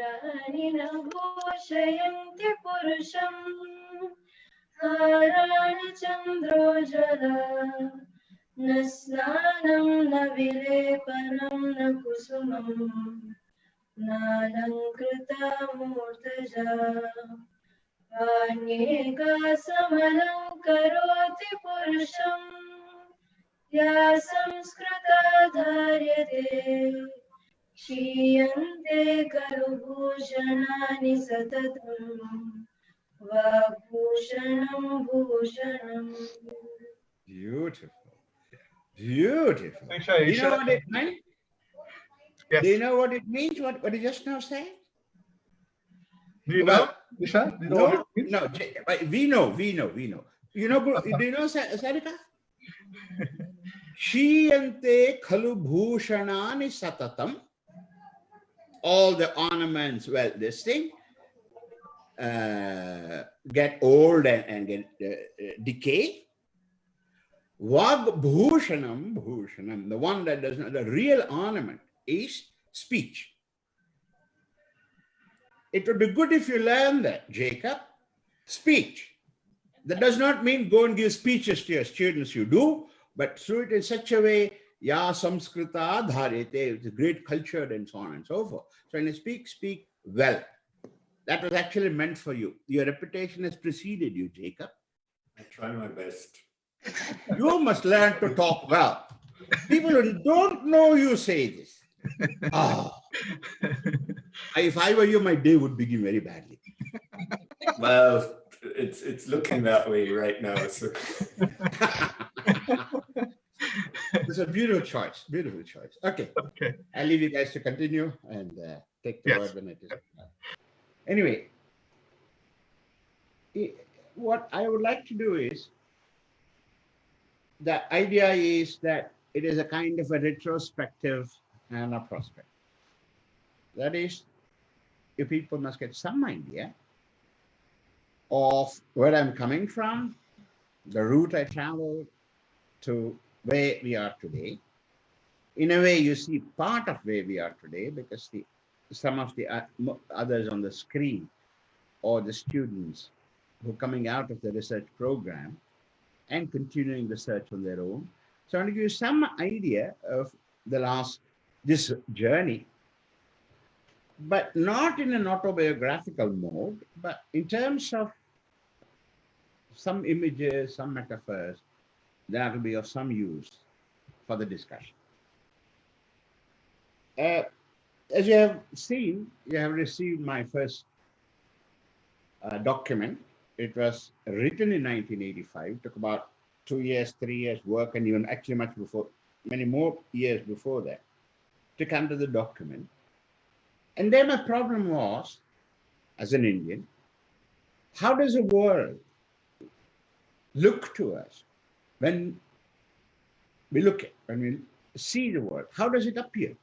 वस्त्राणि न भूषयन्ति पुरुषं हाराणि चन्द्रोज्ज्वला न स्नानं न विलेपनं न कुसुमम् नालङ्कृता मूर्धजा वाण्येका समलङ्करोति पुरुषम् या संस्कृता धार्यते क्षीयन्ते खलु भूषणानि सततम् वाग्भूषणं भूषणम्. Beautiful. Beautiful. Isha, Do you know what it meant? Yes. Do you know what it means? What you just now said? Do you know, Isha? Do you know what it means? No, we know. You know, do you know, Sarika? Shiyante khalu bhushanani satatam. All the ornaments, well, this thing, get old and get decay. Vag bhushanam, the one that does not, the real ornament is speech. It would be good if you learn that, Jacob. Speech. That does not mean go and give speeches to your students, you do, but through it in such a way, ya samskrita dharite, it's great culture and so on and so forth. So when you speak well. That was actually meant for you. Your reputation has preceded you, Jacob. I try my best. You must learn to talk well. People who don't know you say this. If I were you, my day would begin very badly. Well, it's looking that way right now. So. It's a beautiful choice. Beautiful choice. Okay. I'll leave you guys to continue and take the word when it is. Anyway, what I would like to do is, the idea is that it is a kind of a retrospective and a prospective. That is, you people must get some idea of where I'm coming from, the route I traveled to where we are today. In a way, you see part of where we are today because some of the others on the screen or the students who are coming out of the research program and continuing research on their own. So I'm going to give you some idea of this journey, but not in an autobiographical mode, but in terms of some images, some metaphors that will be of some use for the discussion. As you have seen, you have received my first document. It was written in 1985, took about 2 years, 3 years work, and even actually much before, many more years before that, to come to the document. And then my problem was, as an Indian, how does the world look to us when we look at, when we see the world? How does it appear?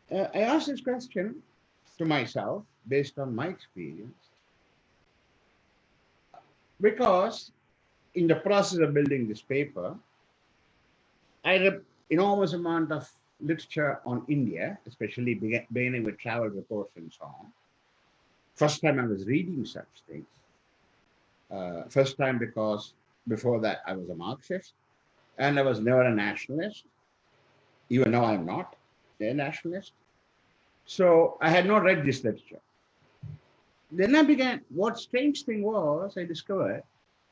I asked this question to myself based on my experience, because in the process of building this paper, I read enormous amount of literature on India, especially beginning with travel reports and so on. First time I was reading such things. First time because before that I was a Marxist and I was never a nationalist. Even now I'm not a nationalist. So I had not read this literature. Then I began, what strange thing was, I discovered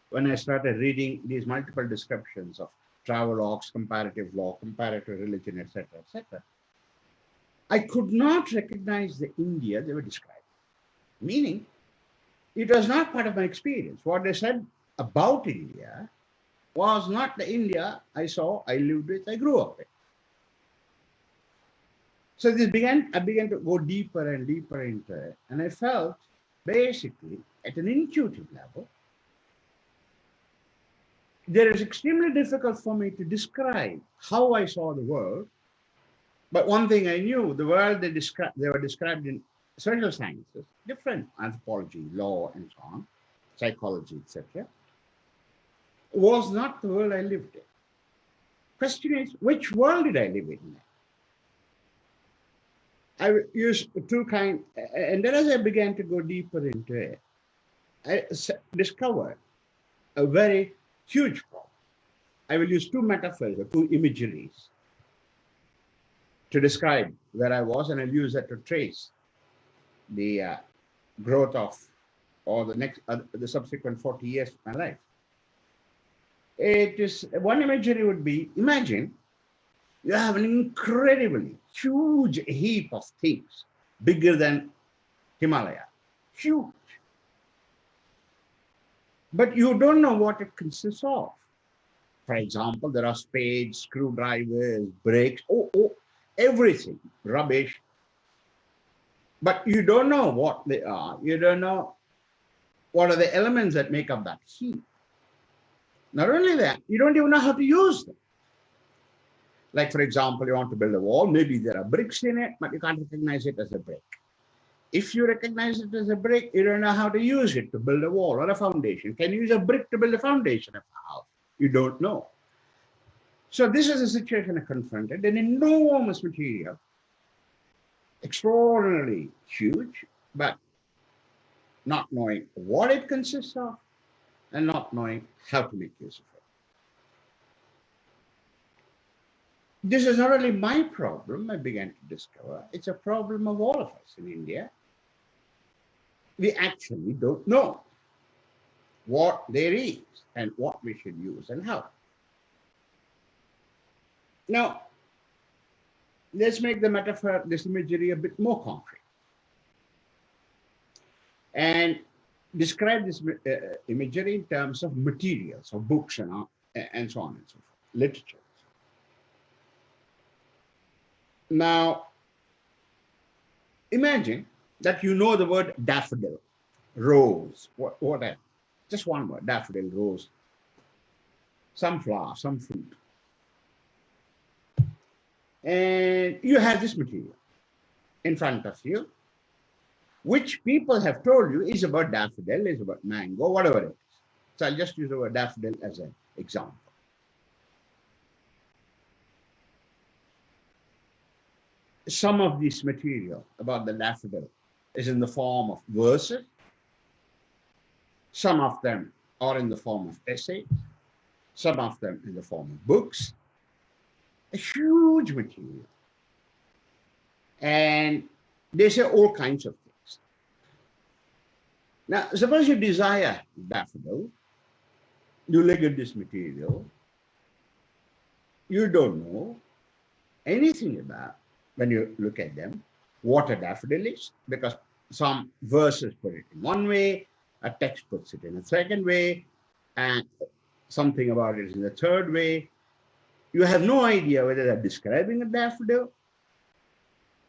when I started reading these multiple descriptions of travel logs, comparative law, comparative religion, etc., etc. I could not recognize the India they were describing. Meaning, it was not part of my experience. What they said about India was not the India I saw, I lived with, I grew up with. So I began to go deeper and deeper into it. And I felt basically at an intuitive level, there is extremely difficult for me to describe how I saw the world. But one thing I knew, the world they were described in social sciences, different anthropology, law, and so on, psychology, etc., was not the world I lived in. Question is, which world did I live in? I will use two kind, and then as I began to go deeper into it, discovered a very huge problem. I will use two metaphors or two imageries to describe where I was, and I'll use that to trace the growth of or the subsequent 40 years of my life. It is one imagery would be, imagine you have an incredibly huge heap of things bigger than Himalaya, huge. But you don't know what it consists of. For example, there are spades, screwdrivers, brakes, everything, rubbish. But you don't know what they are. You don't know what are the elements that make up that heap. Not only that, you don't even know how to use them. Like, for example, you want to build a wall, maybe there are bricks in it, but you can't recognize it as a brick. If you recognize it as a brick, you don't know how to use it to build a wall or a foundation. Can you use a brick to build a foundation of a house? You don't know. So this is a situation I confronted, an enormous material, extraordinarily huge, but not knowing what it consists of and not knowing how to make use of it. This is not only my problem, I began to discover, it's a problem of all of us in India. We actually don't know what there is and what we should use and how. Now, let's make the metaphor, this imagery, a bit more concrete and describe this imagery in terms of materials, of books and so on and so forth, literature. Now, imagine that you know the word daffodil, rose, whatever. Just one word, daffodil, rose, some flower, some fruit. And you have this material in front of you, which people have told you is about daffodil, is about mango, whatever it is. So I'll just use the word daffodil as an example. Some of this material about the daffodil is in the form of verses. Some of them are in the form of essays. Some of them in the form of books. A huge material. And they say all kinds of things. Now, suppose you desire daffodil, you look at this material, you don't know anything about, when you look at them, what a daffodil is, because some verses put it in one way, a text puts it in a second way, and something about it is in the third way. You have no idea whether they're describing a daffodil.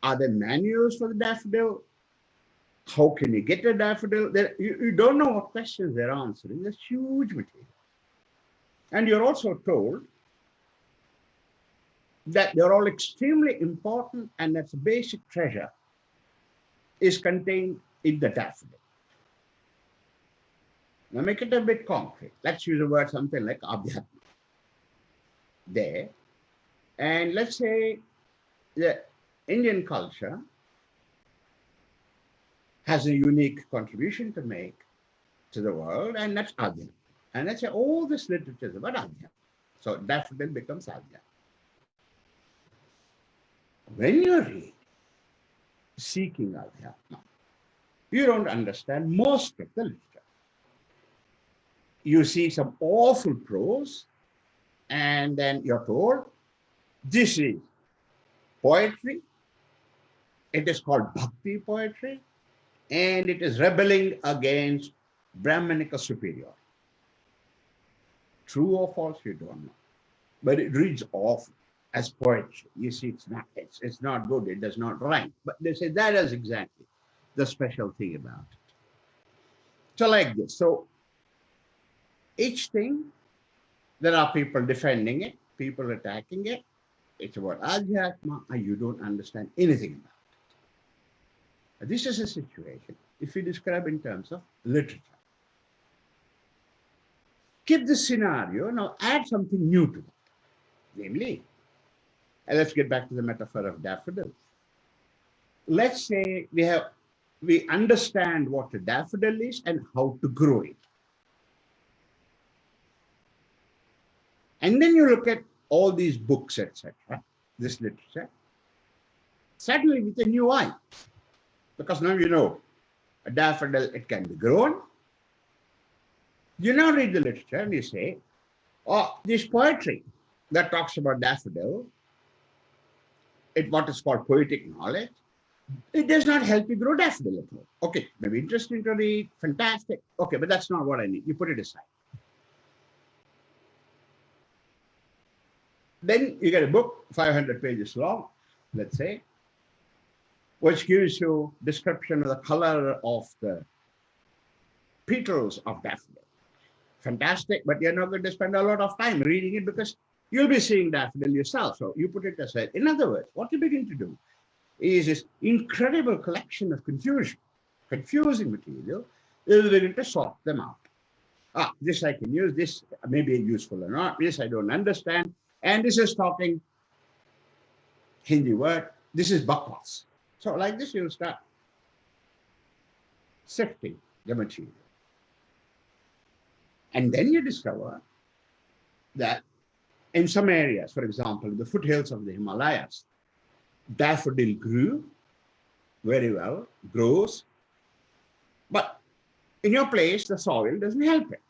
Are there manuals for the daffodil? How can you get a daffodil? You don't know what questions they're answering. There's huge material. And you're also told that they're all extremely important and that the basic treasure is contained in the daffodil. Now make it a bit concrete. Let's use a word something like Adhyatma there. And let's say the Indian culture has a unique contribution to make to the world, and that's Adhyatma. And let's say all this literature is about Adhyatma. So daffodil becomes Adhyatma. When you read seeking Adhyatma, you don't understand most of the literature. You see some awful prose, and then you're told, this is poetry. It is called bhakti poetry, and it is rebelling against Brahmanical superiority. True or false, you don't know. But it reads awful as poetry. You see, it's not good, it does not rhyme. But they say that is exactly the special thing about it. So like this. So each thing, there are people defending it, people attacking it. It's about Adhyatma, and you don't understand anything about it. This is a situation, if you describe in terms of literature. Keep the scenario, now add something new to it. Namely, and let's get back to the metaphor of daffodils. let's say we understand what a daffodil is and how to grow it. And then you look at all these books, etc., this literature, suddenly with a new eye, because now you know a daffodil, it can be grown. You now read the literature and you say, oh, this poetry that talks about daffodil, what is called poetic knowledge, it does not help you grow daffodil at all. Okay, maybe interesting to read, fantastic. Okay, but that's not what I need. You put it aside. Then you get a book, 500 pages long, let's say, which gives you description of the color of the petals of daffodil. Fantastic, but you're not going to spend a lot of time reading it because you'll be seeing daffodil yourself. So you put it aside. In other words, what you begin to do is this incredible collection of confusing material. You begin to sort them out. Ah, this I can use, this may be useful or not, this I don't understand. And this is talking Hindi word, this is bakwas. So like this, you'll start sifting the material. And then you discover that in some areas, for example, the foothills of the Himalayas, daffodil grew very well, grows, but in your place, the soil doesn't help it.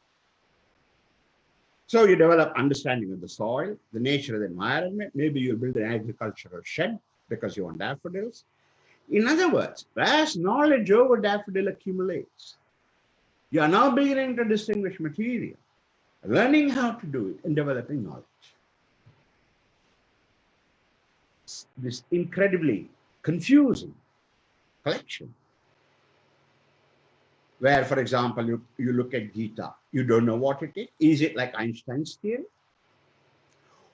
So you develop understanding of the soil, the nature of the environment. Maybe you'll build an agricultural shed because you want daffodils. In other words, as knowledge over daffodil accumulates, you are now beginning to distinguish material, learning how to do it and developing knowledge. This incredibly confusing collection, where, for example, you look at Gita, you don't know what it is. Is it like Einstein's theory?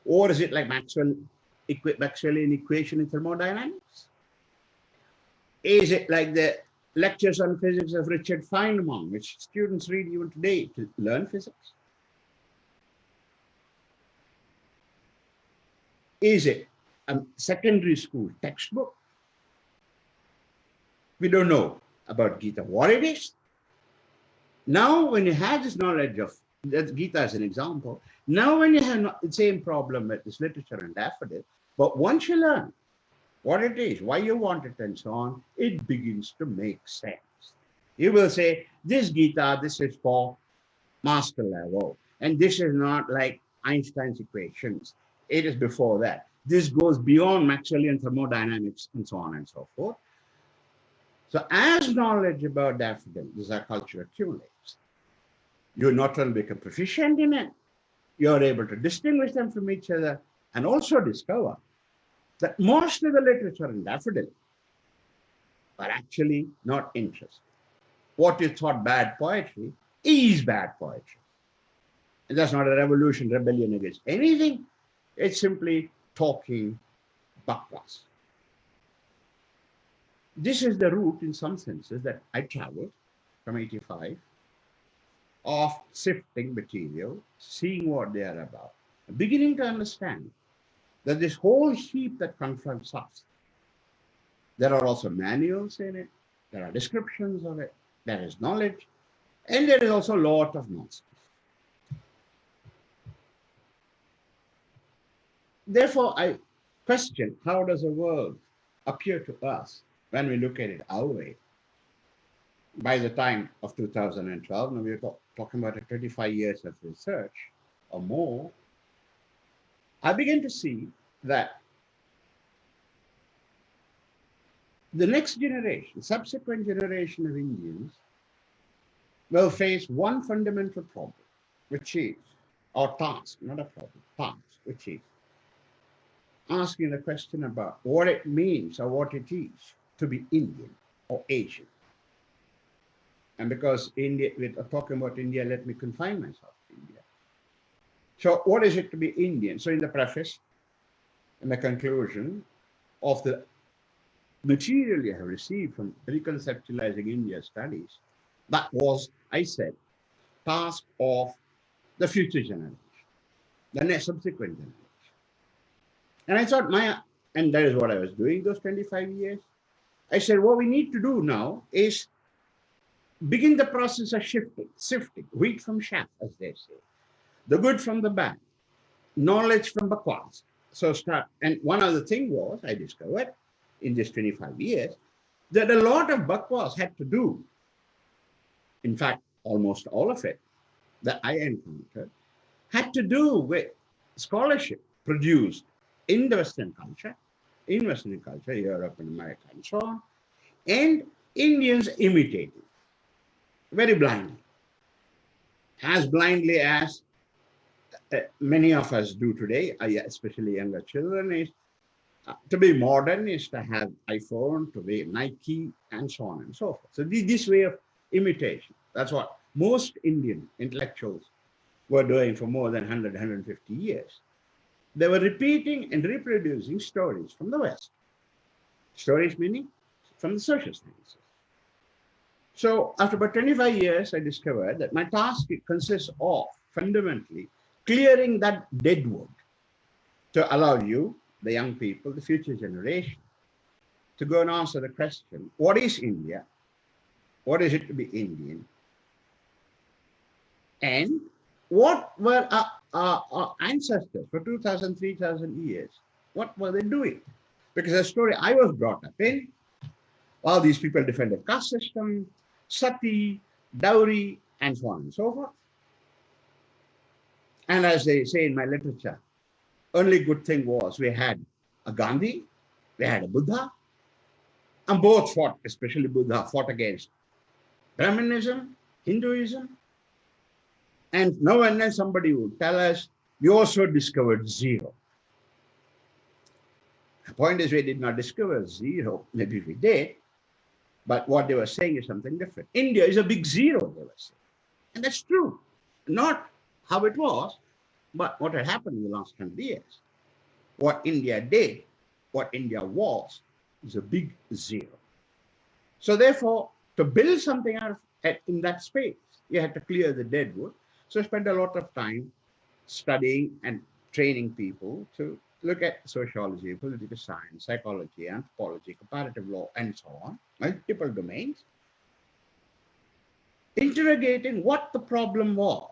Or is it like Maxwellian equation in thermodynamics? Is it like the lectures on physics of Richard Feynman, which students read even today to learn physics? Is it a secondary school textbook? We don't know about Gita, what it is. Now, when you have this knowledge of Gita as an example, now when you have the same problem with this literature and daffodil, but once you learn what it is, why you want it, and so on, it begins to make sense. You will say, this Gita, this is for master level, and this is not like Einstein's equations. It is before that. This goes beyond Maxwellian thermodynamics, and so on and so forth. So as knowledge about daffodil, this is our culture, accumulates, you not only become proficient in it, you're able to distinguish them from each other and also discover that most of the literature in daffodil are actually not interesting. What you thought bad poetry is bad poetry. And that's not a revolution, rebellion against anything. It's simply talking bakwas. This is the route, in some senses, that I traveled from 85, of sifting material, seeing what they are about, beginning to understand that this whole heap that confronts us, there are also manuals in it, there are descriptions of it, there is knowledge, and there is also a lot of nonsense. Therefore, I question, how does the world appear to us when we look at it our way? By the time of 2012, now we're talking about 25 years of research or more, I begin to see that the next generation, subsequent generation of Indians will face one fundamental problem, which is, or task, not a problem, task, which is asking the question about what it means or what it is to be Indian or Asian. And because we're talking about India, let me confine myself to India. So what is it to be Indian? So in the preface, in the conclusion of the material you have received from reconceptualizing India studies, that was, I said, task of the future generation, the next subsequent generation. And I thought and that is what I was doing those 25 years. I said, what we need to do now is begin the process of sifting, wheat from chaff, as they say, the good from the bad, knowledge from bakwas. So start, and one other thing was, I discovered in this 25 years, that a lot of bakwas had to do, in fact, almost all of it that I encountered, had to do with scholarship produced in the Western culture, Europe and America and so on, and Indians imitating very blindly as many of us do today, especially younger children, is to be modern is to have iPhone, to be Nike, and so on and so forth. So this way of imitation, that's what most Indian intellectuals were doing for more than 100, 150 years. They were repeating and reproducing stories from the West. Stories meaning from the social sciences. So after about 25 years, I discovered that my task consists of fundamentally clearing that deadwood to allow you, the young people, the future generation, to go and answer the question, what is India? What is it to be Indian? And what were our ancestors for 2,000, 3,000 years? What were they doing? Because the story I was brought up in, all these people defended caste system, sati, dowry, and so on and so forth. And as they say in my literature, only good thing was we had a Gandhi, we had a Buddha, and both fought, especially Buddha, fought against Brahmanism, Hinduism. And now and then somebody would tell us, we also discovered zero. The point is, we did not discover zero. Maybe we did, but what they were saying is something different. India is a big zero, they were saying. And that's true. Not how it was, but what had happened in the last 100 years. What India did, what India was a big zero. So therefore, to build something out of, in that space, you had to clear the deadwood. So I spent a lot of time studying and training people to look at sociology, political science, psychology, anthropology, comparative law, and so on, multiple domains, interrogating what the problem was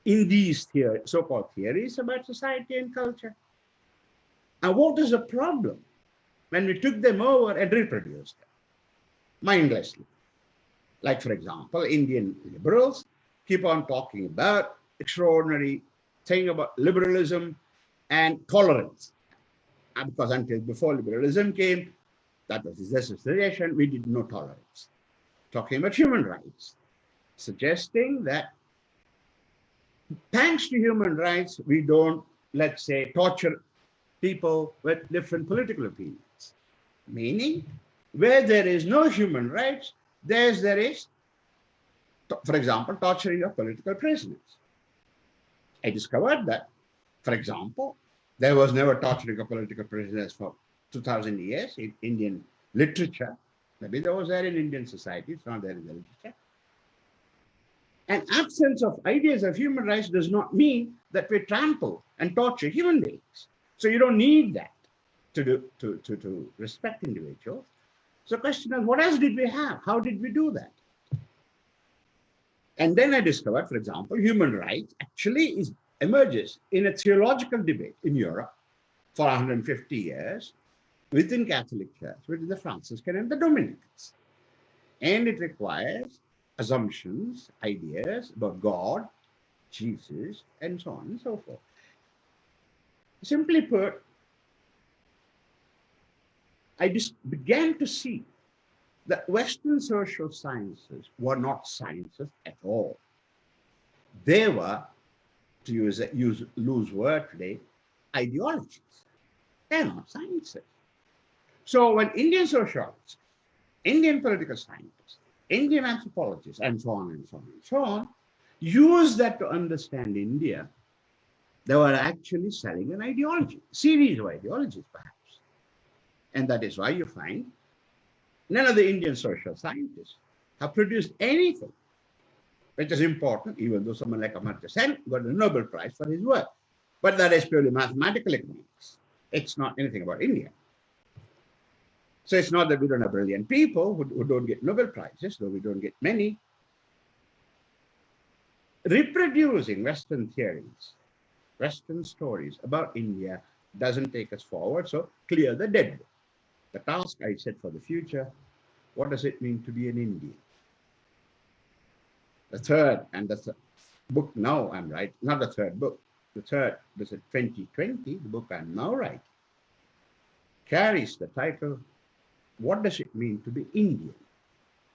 in these so-called theories about society and culture. And what is the problem when we took them over and reproduced them mindlessly? Like, for example, Indian liberals keep on talking about extraordinary thing about liberalism and tolerance. And because until before liberalism came, that was his association, we did no tolerance. Talking about human rights, suggesting that thanks to human rights, we don't, let's say, torture people with different political opinions. Meaning, where there is no human rights, there is, for example, torturing of political prisoners. I discovered that, for example, there was never torturing of political prisoners for 2,000 years in Indian literature. Maybe there was there in Indian society, it's not there in the literature. And absence of ideas of human rights does not mean that we trample and torture human beings. So you don't need that to respect individuals. So the question is, what else did we have? How did we do that? And then I discovered, for example, human rights actually emerges in a theological debate in Europe for 150 years within Catholic Church, with the Franciscan and the Dominicans. And it requires assumptions, ideas about God, Jesus, and so on and so forth. Simply put, I just began to see that Western social sciences were not sciences at all. They were, to use a loose word today, ideologies. They're not sciences. So when Indian sociologists, Indian political scientists, Indian anthropologists, and so on and so on and so on, use that to understand India, they were actually selling an ideology, series of ideologies perhaps. And that is why you find none of the Indian social scientists have produced anything which is important, even though someone like Amartya Sen got the Nobel Prize for his work. But that is purely mathematical economics. It's not anything about India. So it's not that we don't have brilliant people who don't get Nobel Prizes, though we don't get many. Reproducing Western theories, Western stories about India doesn't take us forward. So clear the deadwood. The task I set for the future, what does it mean to be an Indian? The third, and that's the book now I'm writing, not the third book, the third, this is 2020, the book I'm now writing, carries the title, What Does It Mean to Be Indian?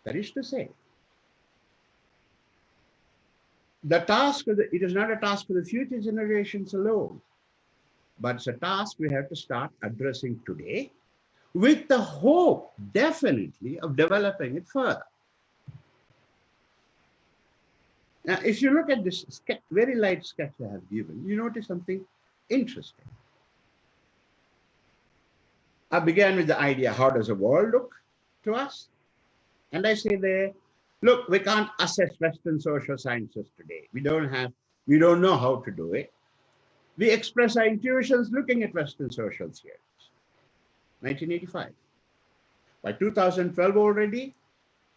That is to say, the task of it is not a task for the future generations alone, but it's a task we have to start addressing today with the hope, definitely, of developing it further. Now, if you look at this sketch, very light sketch I have given, you notice something interesting. I began with the idea, how does the world look to us? And I say there, look, we can't assess Western social sciences today. We don't know how to do it. We express our intuitions looking at Western social theories. 1985. By 2012 already,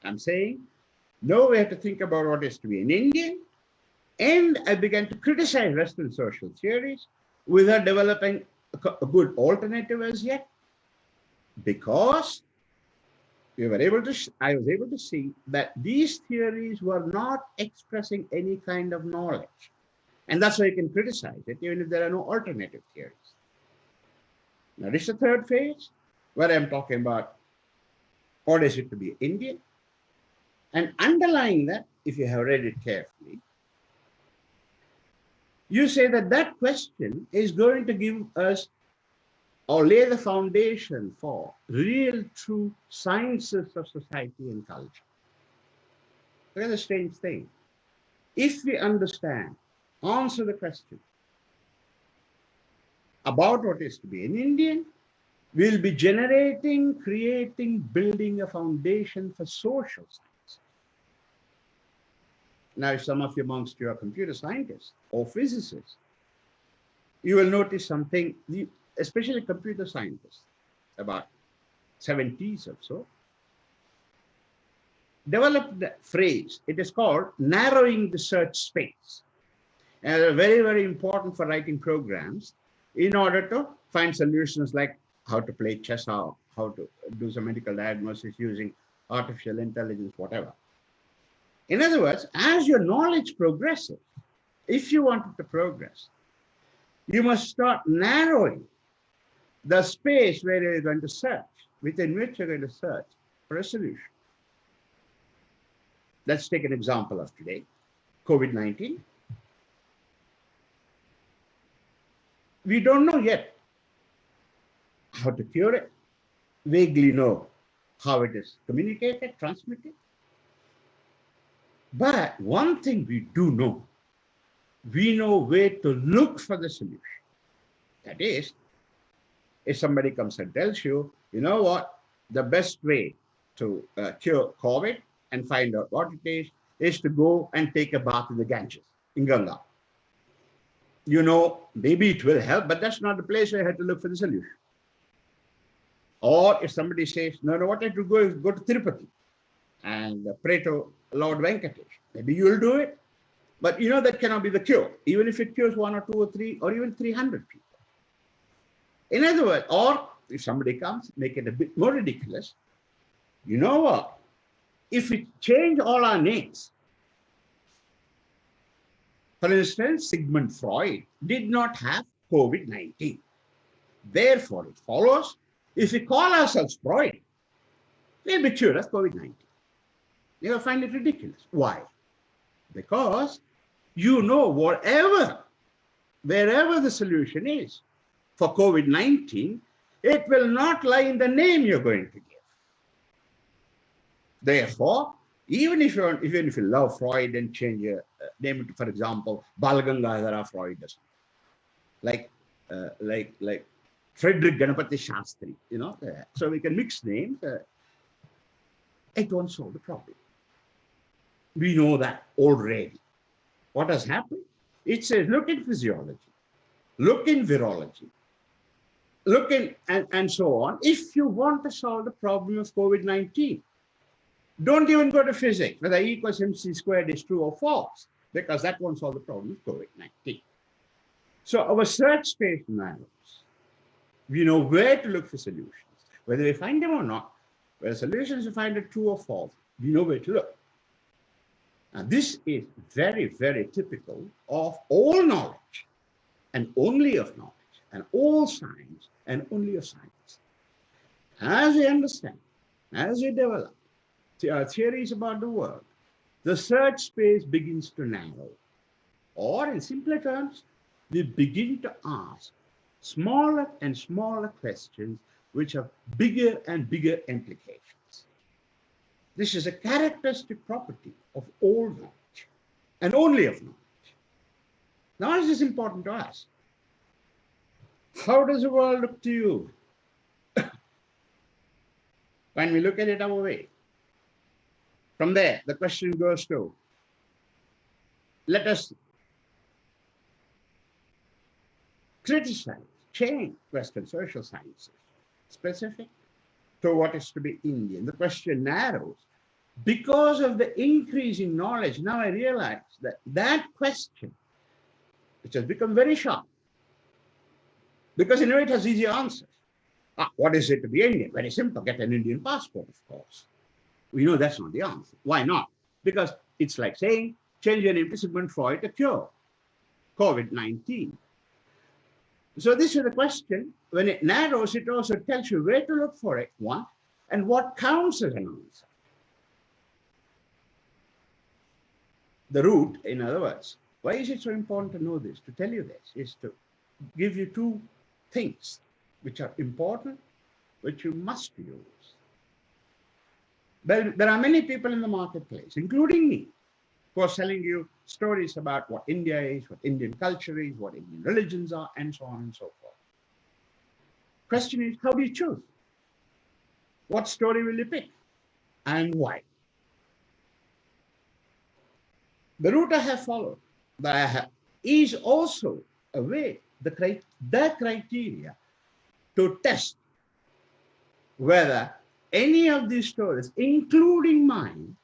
I'm saying, no, we have to think about what is to be an Indian. And I began to criticize Western social theories without developing a good alternative as yet, because I was able to see that these theories were not expressing any kind of knowledge. And that's why you can criticize it, even if there are no alternative theories. Now, this is the third phase, where I'm talking about what is it to be Indian. And underlying that, if you have read it carefully, you say that that question is going to give us or lay the foundation for real, true sciences of society and culture. Look at the strange thing. If we understand, answer the question about what is to be an Indian, we'll be generating, creating, building a foundation for social science. Now, if some of you amongst you are computer scientists or physicists, you will notice something, especially computer scientists, about 70s or so, developed the phrase. It is called narrowing the search space. And it's very, very important for writing programs in order to find solutions like how to play chess, how to do some medical diagnosis using artificial intelligence, whatever. In other words, as your knowledge progresses, if you want it to progress, you must start narrowing the space where you're going to search, within which you're going to search for a solution. Let's take an example of today, COVID-19. We don't know yet how to cure it, vaguely know how it is communicated, transmitted. But one thing we do know, we know where to look for the solution. That is, if somebody comes and tells you, you know what, the best way to cure COVID and find out what it is to go and take a bath in the Ganges, in Ganga. You know, maybe it will help, but that's not the place where you have to look for the solution. Or if somebody says, no, what I have to go is go to Tirupati and pray to Lord Venkatesh. Maybe you'll do it, but you know that cannot be the cure, even if it cures 1 or 2 or 3 or even 300 people. In other words, or if somebody comes, make it a bit more ridiculous. You know what? If we change all our names, for instance, Sigmund Freud did not have COVID-19. Therefore, it follows, if we call ourselves Freud, we'll be cured of COVID-19. You will find it ridiculous. Why? Because you know wherever the solution is for COVID-19, it will not lie in the name you're going to give. Therefore, even if you love Freud and change your name to, for example, Balagangadhara Freud or something, like Frederick Ganapati Shastri, you know, so we can mix names. It won't solve the problem. We know that already. What has happened? It says, look in physiology, look in virology, looking and so on. If you want to solve the problem of COVID-19, don't even go to physics, whether E equals mc squared is true or false, because that won't solve the problem of COVID-19. So our search space narrows. We know where to look for solutions, whether we find them or not, whether solutions we find are true or false, we know where to look. Now, this is very, very typical of all knowledge and only of knowledge and all science and only of science. As we understand, as we develop theories about the world, the search space begins to narrow. Or in simpler terms, we begin to ask smaller and smaller questions which have bigger and bigger implications. This is a characteristic property of all knowledge and only of knowledge. Now, is this important to us? How does the world look to you when we look at it our way? From there, the question goes to, let us criticize, change Western social sciences, specific to what is to be Indian. The question narrows. Because of the increase in knowledge, now I realize that that question, which has become very sharp, because in a way it has easy answers. What is it to be Indian? Very simple, get an Indian passport, of course. We know that's not the answer. Why not? Because it's like saying, change your name to Sigmund Freud to cure COVID-19. So this is the question. When it narrows, it also tells you where to look for it, one, and what counts as an answer. The root, in other words, why is it so important to know this, to tell you this, is to give you two things which are important, which you must use. There are many people in the marketplace, including me, who are selling you stories about what India is, what Indian culture is, what Indian religions are, and so on and so forth. Question is, how do you choose? What story will you pick and why? The route I have followed is also a way, the criteria to test whether any of these stories, including mine,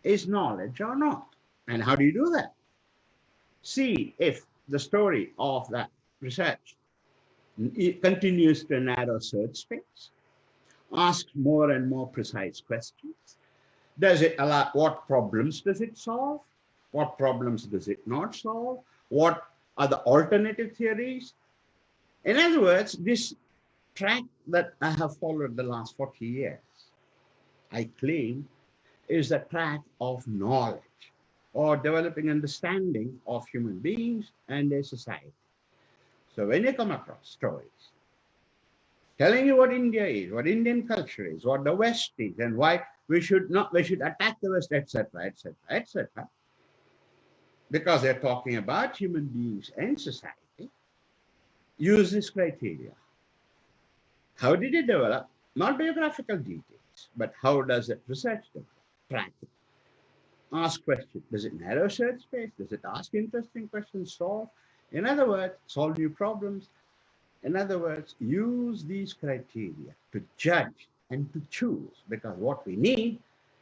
is knowledge or not. And how do you do that? See if the story of that research continues to narrow search space, asks more and more precise questions. Does it allow, what problems does it solve? What problems does it not solve? What are the alternative theories? In other words, this track that I have followed the last 40 years, I claim, is the track of knowledge or developing understanding of human beings and their society. So when you come across stories telling you what India is, what Indian culture is, what the West is, and why we should attack the West, etc., etc., etc., because they're talking about human beings and society, use this criteria. How did it develop? Not biographical details, but how does it research develop? Track it. Ask questions. Does it narrow search space? Does it ask interesting questions? Solve? In other words, solve new problems. In other words, use these criteria to judge and to choose, because what we need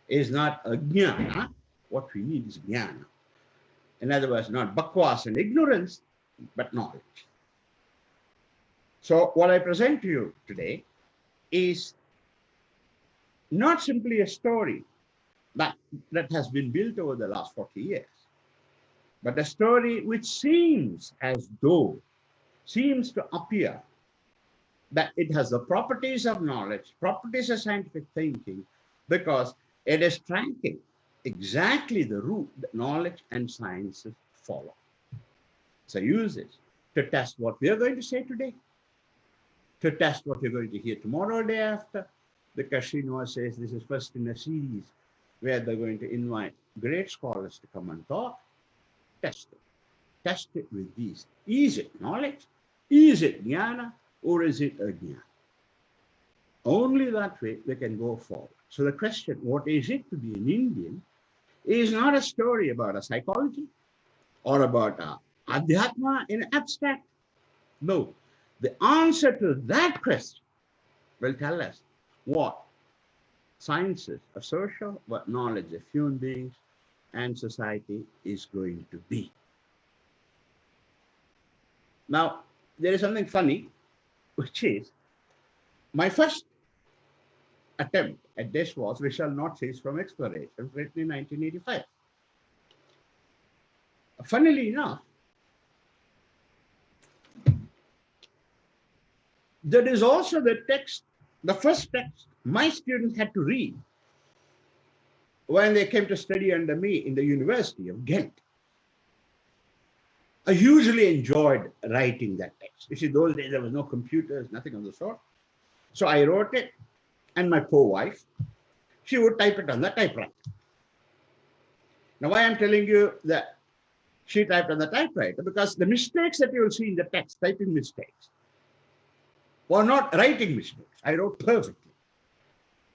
is not ajnana, what we need is jnana. In other words, not bakwas and ignorance, but knowledge. So what I present to you today is not simply a story that has been built over the last 40 years, but a story which seems to appear that it has the properties of knowledge, properties of scientific thinking, because it is tracking exactly the route that knowledge and sciences follow. So use it to test what we are going to say today, to test what you're going to hear tomorrow or day after, because Srinivas says this is first in a series where they're going to invite great scholars to come and talk. Test it. Test it with these. Is it knowledge? Is it jnana? Or is it ajnana? Only that way they can go forward. So the question, what is it to be an Indian, is not a story about a psychology or about a adhyatma in abstract. No, The answer to that question will tell us what sciences of social, what knowledge of human beings and society is going to be. Now, there is something funny, which is my first attempt at this was "We Shall Not Cease from Exploration," written in 1985. Funnily enough, that is also the text, the first text my students had to read when they came to study under me in the University of Ghent. I hugely enjoyed writing that text. You see, those days there was no computers, nothing of the sort. So I wrote it, and my poor wife, she would type it on the typewriter. Now, why I'm telling you that she typed on the typewriter? Because the mistakes that you will see in the text, typing mistakes, were not writing mistakes. I wrote perfectly.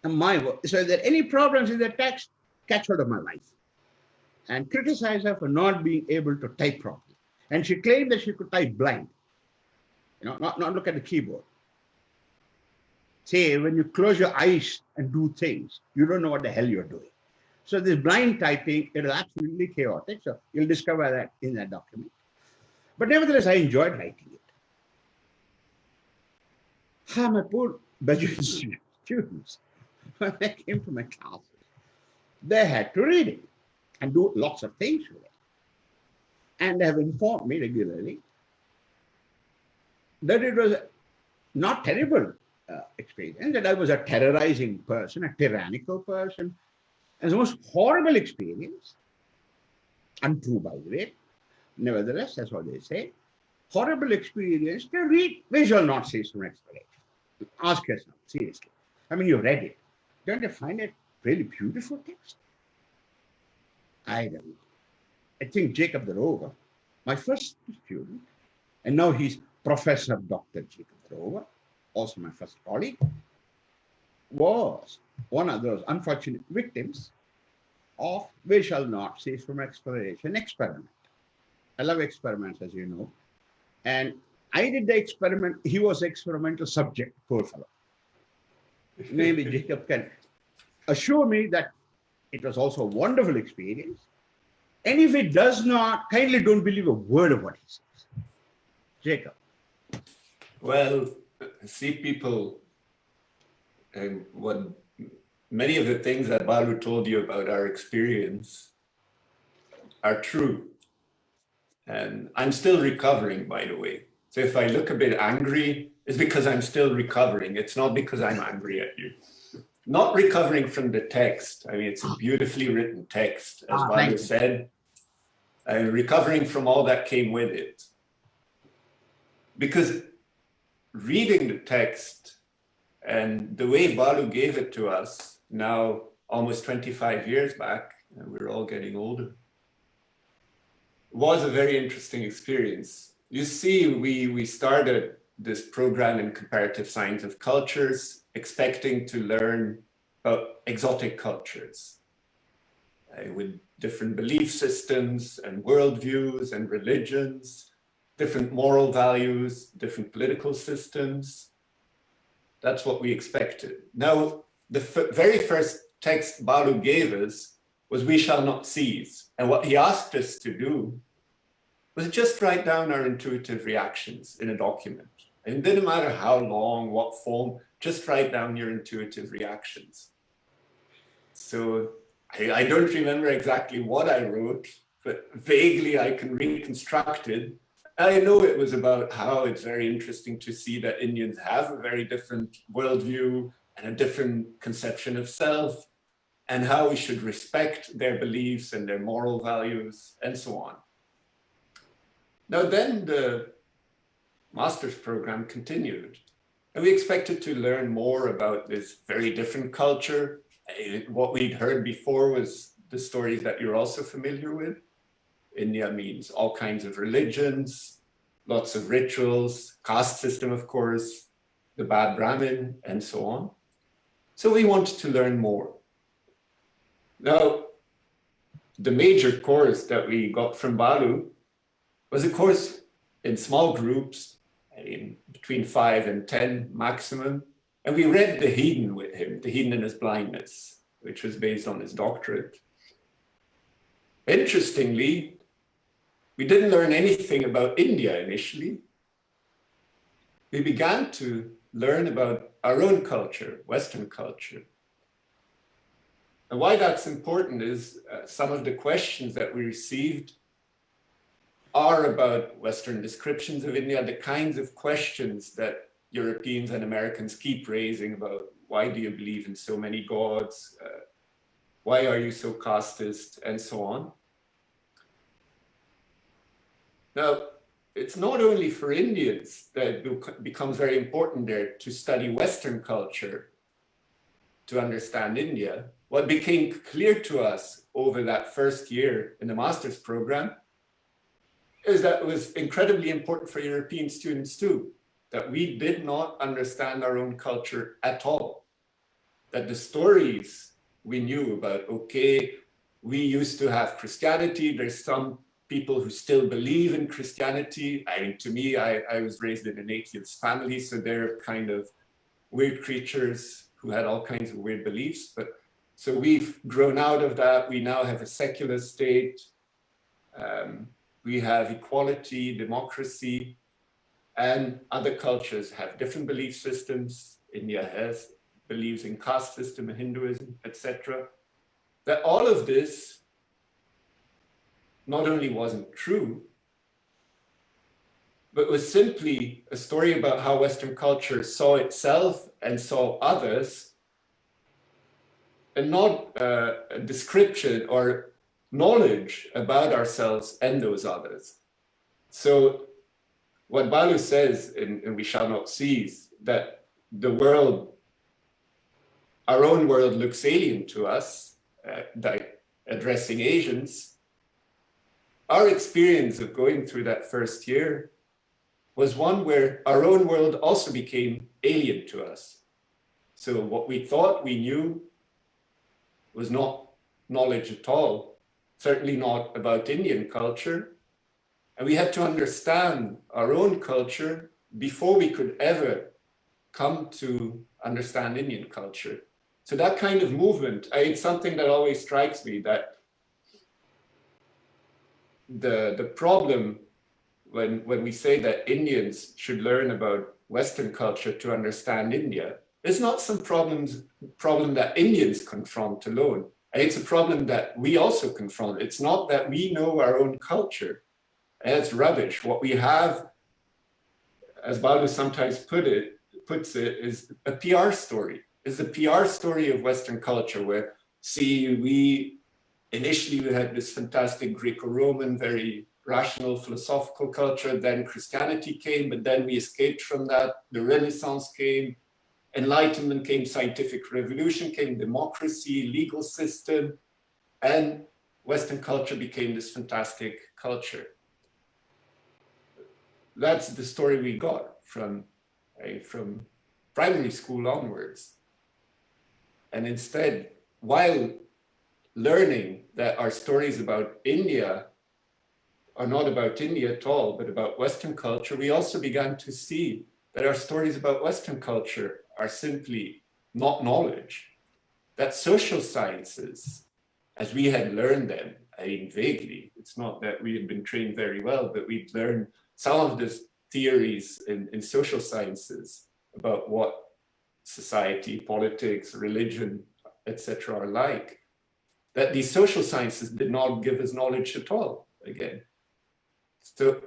And my work. So if there are any problems in the text, catch hold of my wife and criticize her for not being able to type properly. And she claimed that she could type blind, not look at the keyboard. Say, when you close your eyes and do things, you don't know what the hell you're doing. So this blind typing, it is absolutely chaotic. So you'll discover that in that document. But nevertheless, I enjoyed writing it. My poor Belgian students, when they came to my classes, they had to read it and do lots of things with it. And they have informed me regularly that it was not terrible experience, that I was a terrorizing person, a tyrannical person, and the most horrible experience. Untrue, by the way. Nevertheless, that's what they say. Horrible experience to read "We Shall Not Cease from Exploration." Ask yourself, seriously. I mean, you read it. Don't you find it really beautiful text? I don't know. I think Jacob the Rover, my first student, and now he's Professor Dr. Jacob the Rover, also my first colleague, was one of those unfortunate victims of "We Shall Not Cease from Exploration" experiment. I love experiments, as you know. And I did the experiment. He was the experimental subject, poor fellow. Maybe Jacob can assure me that it was also a wonderful experience. And if it does not, kindly don't believe a word of what he says. Jacob. Well, see, people, and what many of the things that Balu told you about our experience are true. And I'm still recovering, by the way. So if I look a bit angry, it's because I'm still recovering. It's not because I'm angry at you. Not recovering from the text. I mean, it's a beautifully written text, as Balu said. And recovering from all that came with it. Because reading the text and the way Balu gave it to us, now almost 25 years back, and we're all getting older, was a very interesting experience. You see, we started this program in comparative science of cultures, expecting to learn about exotic cultures with different belief systems and worldviews and religions, different moral values, different political systems. That's what we expected. Now, the very first text Balu gave us was "We Shall Not Cease." And what he asked us to do was just write down our intuitive reactions in a document. And it didn't matter how long, what form, just write down your intuitive reactions. So I don't remember exactly what I wrote, but vaguely I can reconstruct it. I know it was about how it's very interesting to see that Indians have a very different worldview and a different conception of self, and how we should respect their beliefs and their moral values, and so on. Now then the master's program continued, and we expected to learn more about this very different culture. What we'd heard before was the stories that you're also familiar with. India means all kinds of religions, lots of rituals, caste system, of course, the bad Brahmin, and so on. So we wanted to learn more. Now, the major course that we got from Balu was a course in small groups between 5 and 10 maximum. And we read The Heathen with him, The Heathen and His Blindness, which was based on his doctorate. Interestingly, we didn't learn anything about India initially. We began to learn about our own culture, Western culture. And why that's important is some of the questions that we received are about Western descriptions of India, the kinds of questions that Europeans and Americans keep raising about why do you believe in so many gods, why are you so casteist, and so on. Now, it's not only for Indians that it becomes very important there to study Western culture to understand India. What became clear to us over that first year in the master's program is that it was incredibly important for European students too, that we did not understand our own culture at all. That the stories we knew about, okay, we used to have Christianity, there's some people who still believe in Christianity. I mean, to me, I was raised in an atheist family, so they're kind of weird creatures who had all kinds of weird beliefs. But so we've grown out of that. We now have a secular state. We have equality, democracy, and other cultures have different belief systems. India believes in caste system, Hinduism, etc. That all of this not only wasn't true, but was simply a story about how Western culture saw itself and saw others, and not a description or knowledge about ourselves and those others. So what Balu says in We Shall Not Cease, that the world, our own world looks alien to us, addressing Asians. Our experience of going through that first year was one where our own world also became alien to us. So what we thought we knew was not knowledge at all, certainly not about Indian culture. And we had to understand our own culture before we could ever come to understand Indian culture. So that kind of movement, it's something that always strikes me, that the problem when we say that Indians should learn about Western culture to understand India, is not some problem that Indians confront alone. It's a problem that we also confront. It's not that we know our own culture. It's rubbish. What we have, as Balu sometimes puts it, is a PR story. It's a PR story of Western culture where, initially we had this fantastic Greco-Roman, very rational philosophical culture, then Christianity came, but then we escaped from that. The Renaissance came, Enlightenment came, scientific revolution came, democracy, legal system, and Western culture became this fantastic culture. That's the story we got from primary school onwards. And instead, while learning that our stories about India are not about India at all, but about Western culture, we also began to see that our stories about Western culture are simply not knowledge. That social sciences, as we had learned them, vaguely, it's not that we had been trained very well, but we'd learned some of the theories in social sciences about what society, politics, religion, etc. are like, that these social sciences did not give us knowledge at all, again. So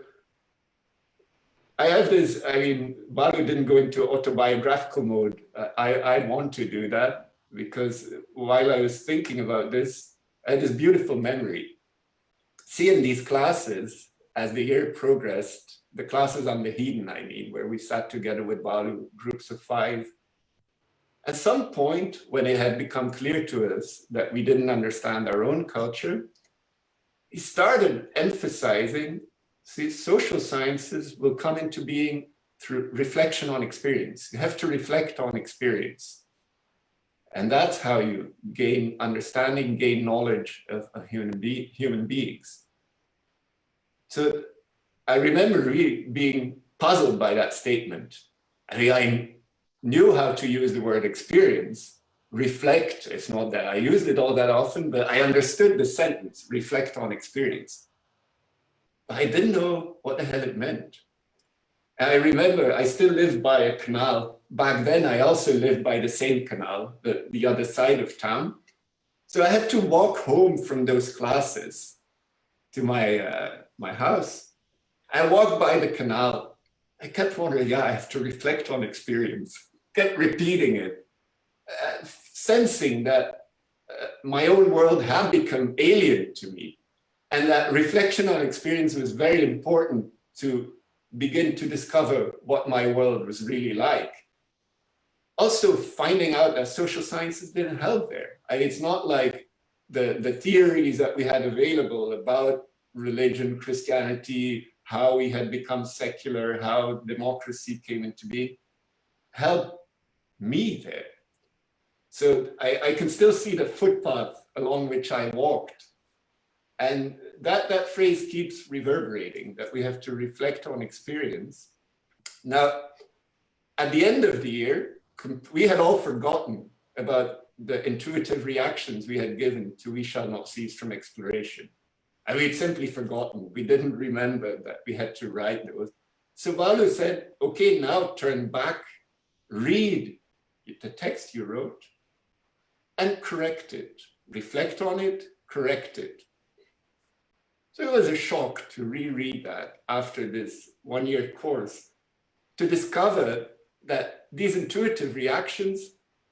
I have this, Balu didn't go into autobiographical mode. I want to do that because while I was thinking about this, I had this beautiful memory. Seeing these classes, as the year progressed, the classes on the Heathen, where we sat together with Balu, groups of 5. At some point, when it had become clear to us that we didn't understand our own culture, he started emphasizing, social sciences will come into being through reflection on experience. You have to reflect on experience. And that's how you gain understanding, gain knowledge of human beings. So I remember really being puzzled by that statement. I mean, I knew how to use the word experience, reflect. It's not that I used it all that often, but I understood the sentence, reflect on experience. But I didn't know what the hell it meant. And I remember I still lived by a canal. Back then, I also lived by the same canal, the other side of town. So I had to walk home from those classes to my house. I walked by the canal. I kept wondering, yeah, I have to reflect on experience. Kept repeating it, sensing that my own world had become alien to me. And that reflection on experience was very important to begin to discover what my world was really like. Also finding out that social sciences didn't help there. It's not like the theories that we had available about religion, Christianity, how we had become secular, how democracy came into being, helped me there. So I can still see the footpath along which I walked. And that phrase keeps reverberating, that we have to reflect on experience. Now, at the end of the year, we had all forgotten about the intuitive reactions we had given to We Shall Not Cease from Exploration. And we'd simply forgotten. We didn't remember that we had to write those. So Balu said, okay, now turn back, read the text you wrote, and correct it. Reflect on it, correct it. So it was a shock to reread that after this one-year course, to discover that these intuitive reactions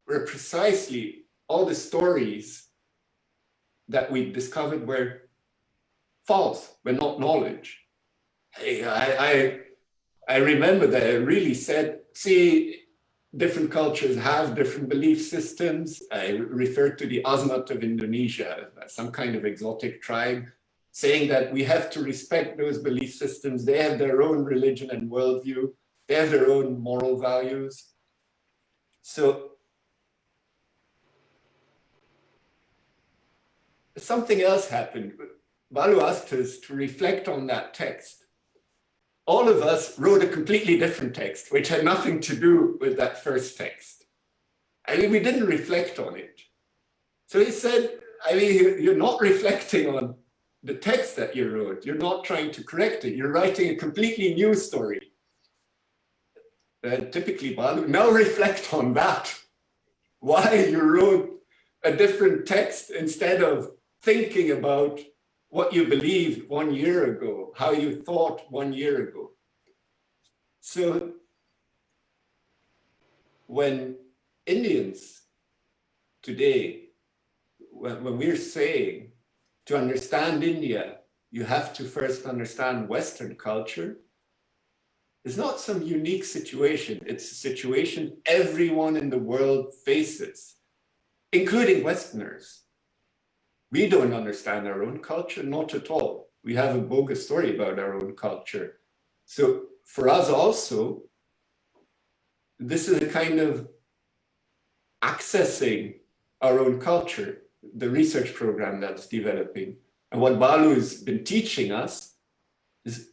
were precisely all the stories that we discovered were false, were not knowledge. I remember that I really said, see, different cultures have different belief systems. I referred to the Azmat of Indonesia as some kind of exotic tribe, saying that we have to respect those belief systems. They have their own religion and worldview. They have their own moral values. So something else happened. Balu asked us to reflect on that text. All of us wrote a completely different text, which had nothing to do with that first text. I mean, we didn't reflect on it. So he said, I mean, you're not reflecting on the text that you wrote. You're not trying to correct it. You're writing a completely new story. Typically, Balu, now reflect on that. Why you wrote a different text instead of thinking about what you believed 1 year ago, how you thought 1 year ago. So when Indians today, when we're saying to understand India, you have to first understand Western culture, it's not some unique situation. It's a situation everyone in the world faces, including Westerners. We don't understand our own culture, not at all. We have a bogus story about our own culture. So for us also, this is a kind of accessing our own culture, the research program that's developing. And what Balu has been teaching us is,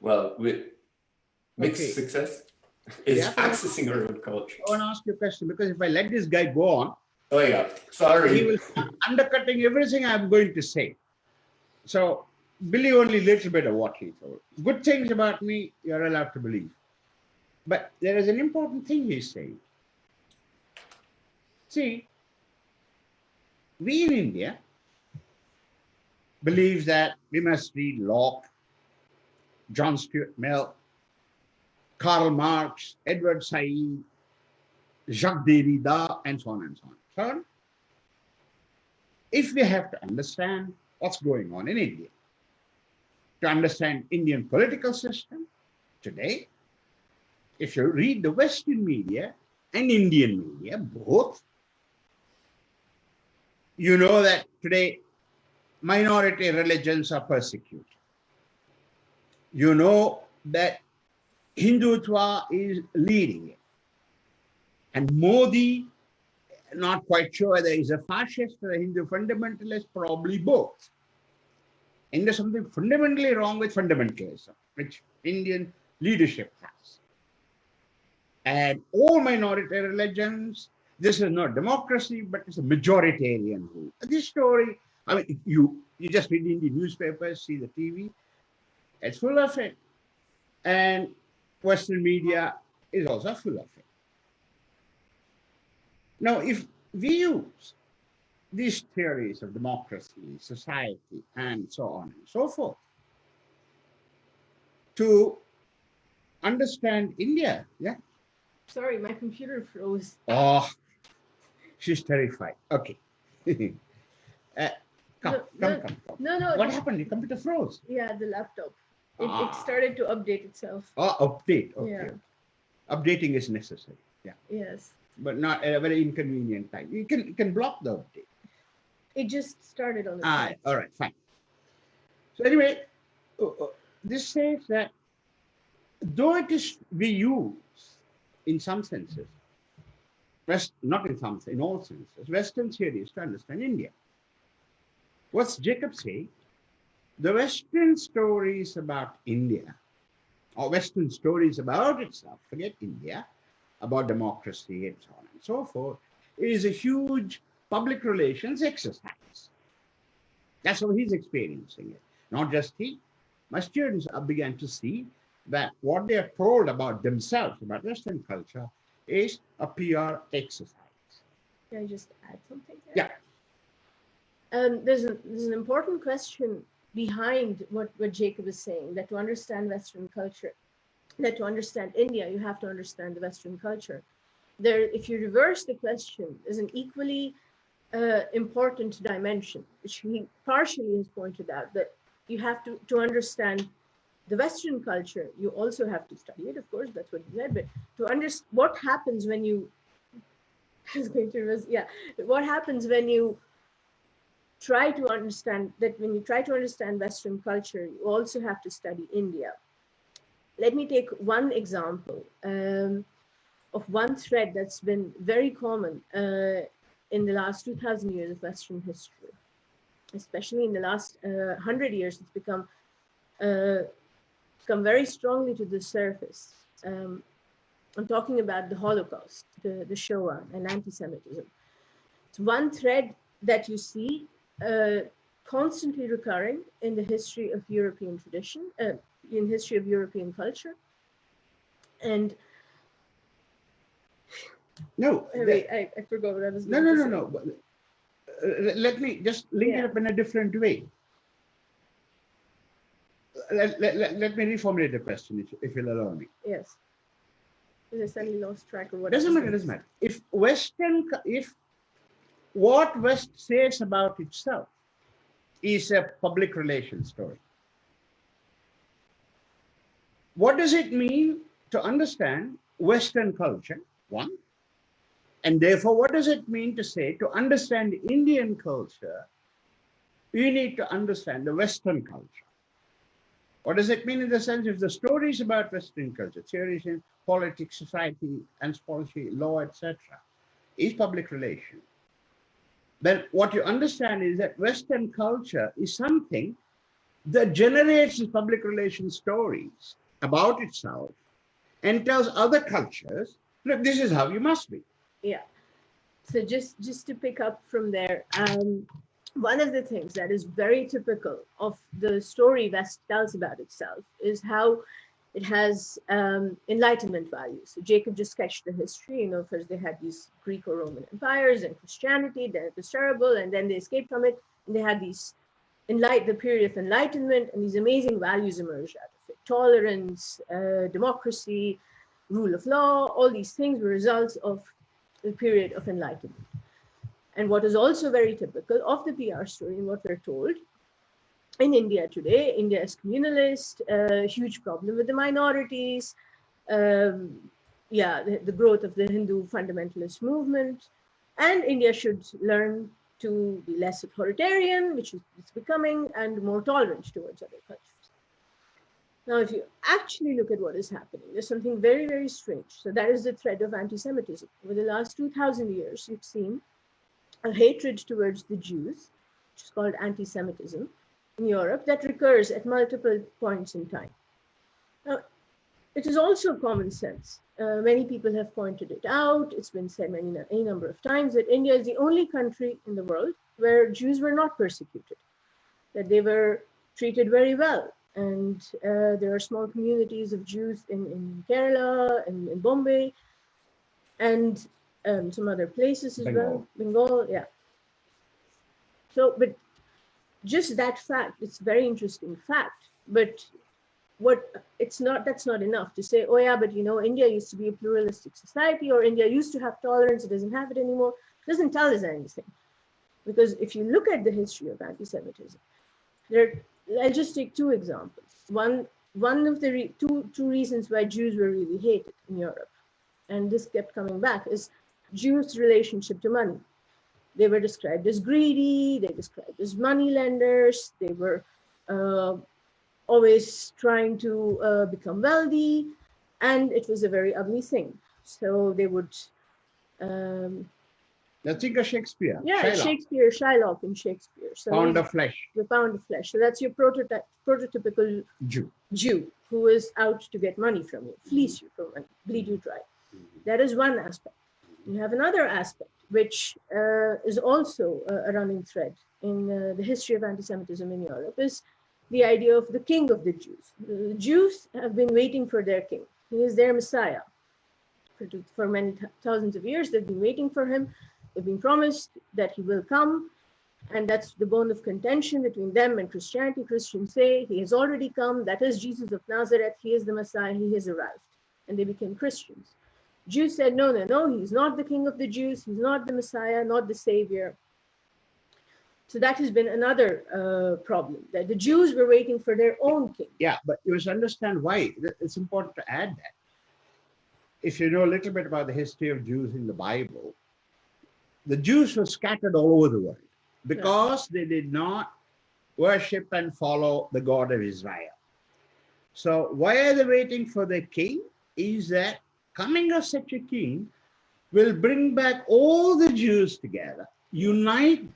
well, with mixed success, is accessing our own culture. I want to ask you a question, because if I let this guy go on, oh yeah, sorry. he will undercutting everything I'm going to say. So believe only a little bit of what he told. Good things about me, you're allowed to believe. But there is an important thing he's saying. See, we in India believe that we must read Locke, John Stuart Mill, Karl Marx, Edward Said, Jacques Derrida, and so on and so on. So, if we have to understand what's going on in India, to understand Indian political system today, if you read the Western media and Indian media, both, you know that today minority religions are persecuted. You know that Hindutva is leading it. And Modi, not quite sure whether he's a fascist or a Hindu fundamentalist, probably both. And there's something fundamentally wrong with fundamentalism, which Indian leadership has. And all minority religions, this is not democracy, but it's a majoritarian rule. This story, I mean, you just read in the newspapers, see the TV, it's full of it. And Western media is also full of it. Now, if we use these theories of democracy, society, and so on and so forth to understand India, yeah? Sorry, my computer froze. Oh, she's terrified. Okay. Come. No. What happened? Your computer froze. Yeah, the laptop. It started to update itself. Oh, update. Okay. Yeah. Updating is necessary. Yeah. Yes. But not at a very inconvenient time. You can block the update. It just started on the All right, fine. So anyway, this says that though it is we use in some senses, not in some, in all senses, Western theories to understand India. What's Jacob saying? The Western stories about India, or Western stories about itself, forget India, about democracy and so on and so forth, is a huge public relations exercise. That's how he's experiencing it. Not just he. My students began to see that what they are told about themselves, about Western culture, is a PR exercise. Can I just add something there? Yeah. There's an important question behind what Jacob is saying, that to understand Western culture, that to understand India, you have to understand the Western culture. If you reverse the question, there's an equally important dimension, which he partially has pointed out, that you have to understand the Western culture, you also have to study it, of course, that's what he said, but to understand what happens when you, what happens when you try to understand Western culture, you also have to study India. Let me take one example of one thread that's been very common in the last 2,000 years of Western history, especially in the last 100 years. It's become very strongly to the surface. I'm talking about the Holocaust, the Shoah, and anti-Semitism. It's one thread that you see constantly recurring in the history of European tradition, in history of European culture. And no, wait, I forgot what I was going to say. No. Let me just link it up in a different way. Let me reformulate the question, if you'll allow me. Yes. Because I suddenly lost track of what. Doesn't matter. If what West says about itself is a public relations story, what does it mean to understand Western culture? One. And therefore, what does it mean to say to understand Indian culture, you need to understand the Western culture? What does it mean in the sense if the stories about Western culture, theories in politics, society, anthropology, law, etc., is public relations, then what you understand is that Western culture is something that generates these public relations stories about itself and tells other cultures, look, this is how you must be. Yeah. So just to pick up from there, one of the things that is very typical of the story West tells about itself is how it has Enlightenment values. So Jacob just sketched the history. First they had these Greek or Roman empires and Christianity, then it was terrible, and then they escaped from it, and they had these the period of Enlightenment, and these amazing values emerged out of it: tolerance, democracy, rule of law. All these things were results of the period of Enlightenment. And what is also very typical of the PR story and what we're told in India today, India is communalist, huge problem with the minorities, the growth of the Hindu fundamentalist movement, and India should learn to be less authoritarian, which it's becoming, and more tolerant towards other cultures. Now, if you actually look at what is happening, there's something very, very strange. So that is the thread of anti-Semitism. Over the last 2,000 years, you've seen a hatred towards the Jews, which is called anti-Semitism, in Europe that recurs at multiple points in time. Now, it is also common sense. Many people have pointed it out. It's been said any number of times that India is the only country in the world where Jews were not persecuted, that they were treated very well. And there are small communities of Jews in Kerala and in Bombay and some other places as well. Bengal, yeah. So, but just that fact, it's a very interesting fact. But that's not enough to say, oh yeah, but you know, India used to be a pluralistic society, or India used to have tolerance, it doesn't have it anymore. It doesn't tell us anything. Because if you look at the history of anti-Semitism, I'll just take two examples. One of the two reasons why Jews were really hated in Europe, and this kept coming back, is Jews' relationship to money. They were described as greedy, they were described as money lenders, they were always trying to become wealthy, and it was a very ugly thing. So they would think of Shakespeare. Yeah, Shylock. Shakespeare, Shylock in Shakespeare. So Pound of flesh. The pound of flesh. So that's your prototypical Jew who is out to get money from you, fleece you from money, bleed you dry. That is one aspect. You have another aspect, which is also a running thread in the history of anti-Semitism in Europe, is the idea of the king of the Jews. The Jews have been waiting for their king. He is their Messiah. For many thousands of years, they've been waiting for him. They've been promised that he will come, and that's the bone of contention between them and Christianity. Christians say he has already come, that is Jesus of Nazareth, he is the Messiah, he has arrived, and they became Christians. Jews said, no, he's not the king of the Jews, he's not the Messiah, not the Savior. So that has been another problem, that the Jews were waiting for their own king. Yeah, but you must understand why. It's important to add that. If you know a little bit about the history of Jews in the Bible, the Jews were scattered all over the world because they did not worship and follow the God of Israel. So why are they waiting for their king? Is that coming of such a king will bring back all the Jews together, unite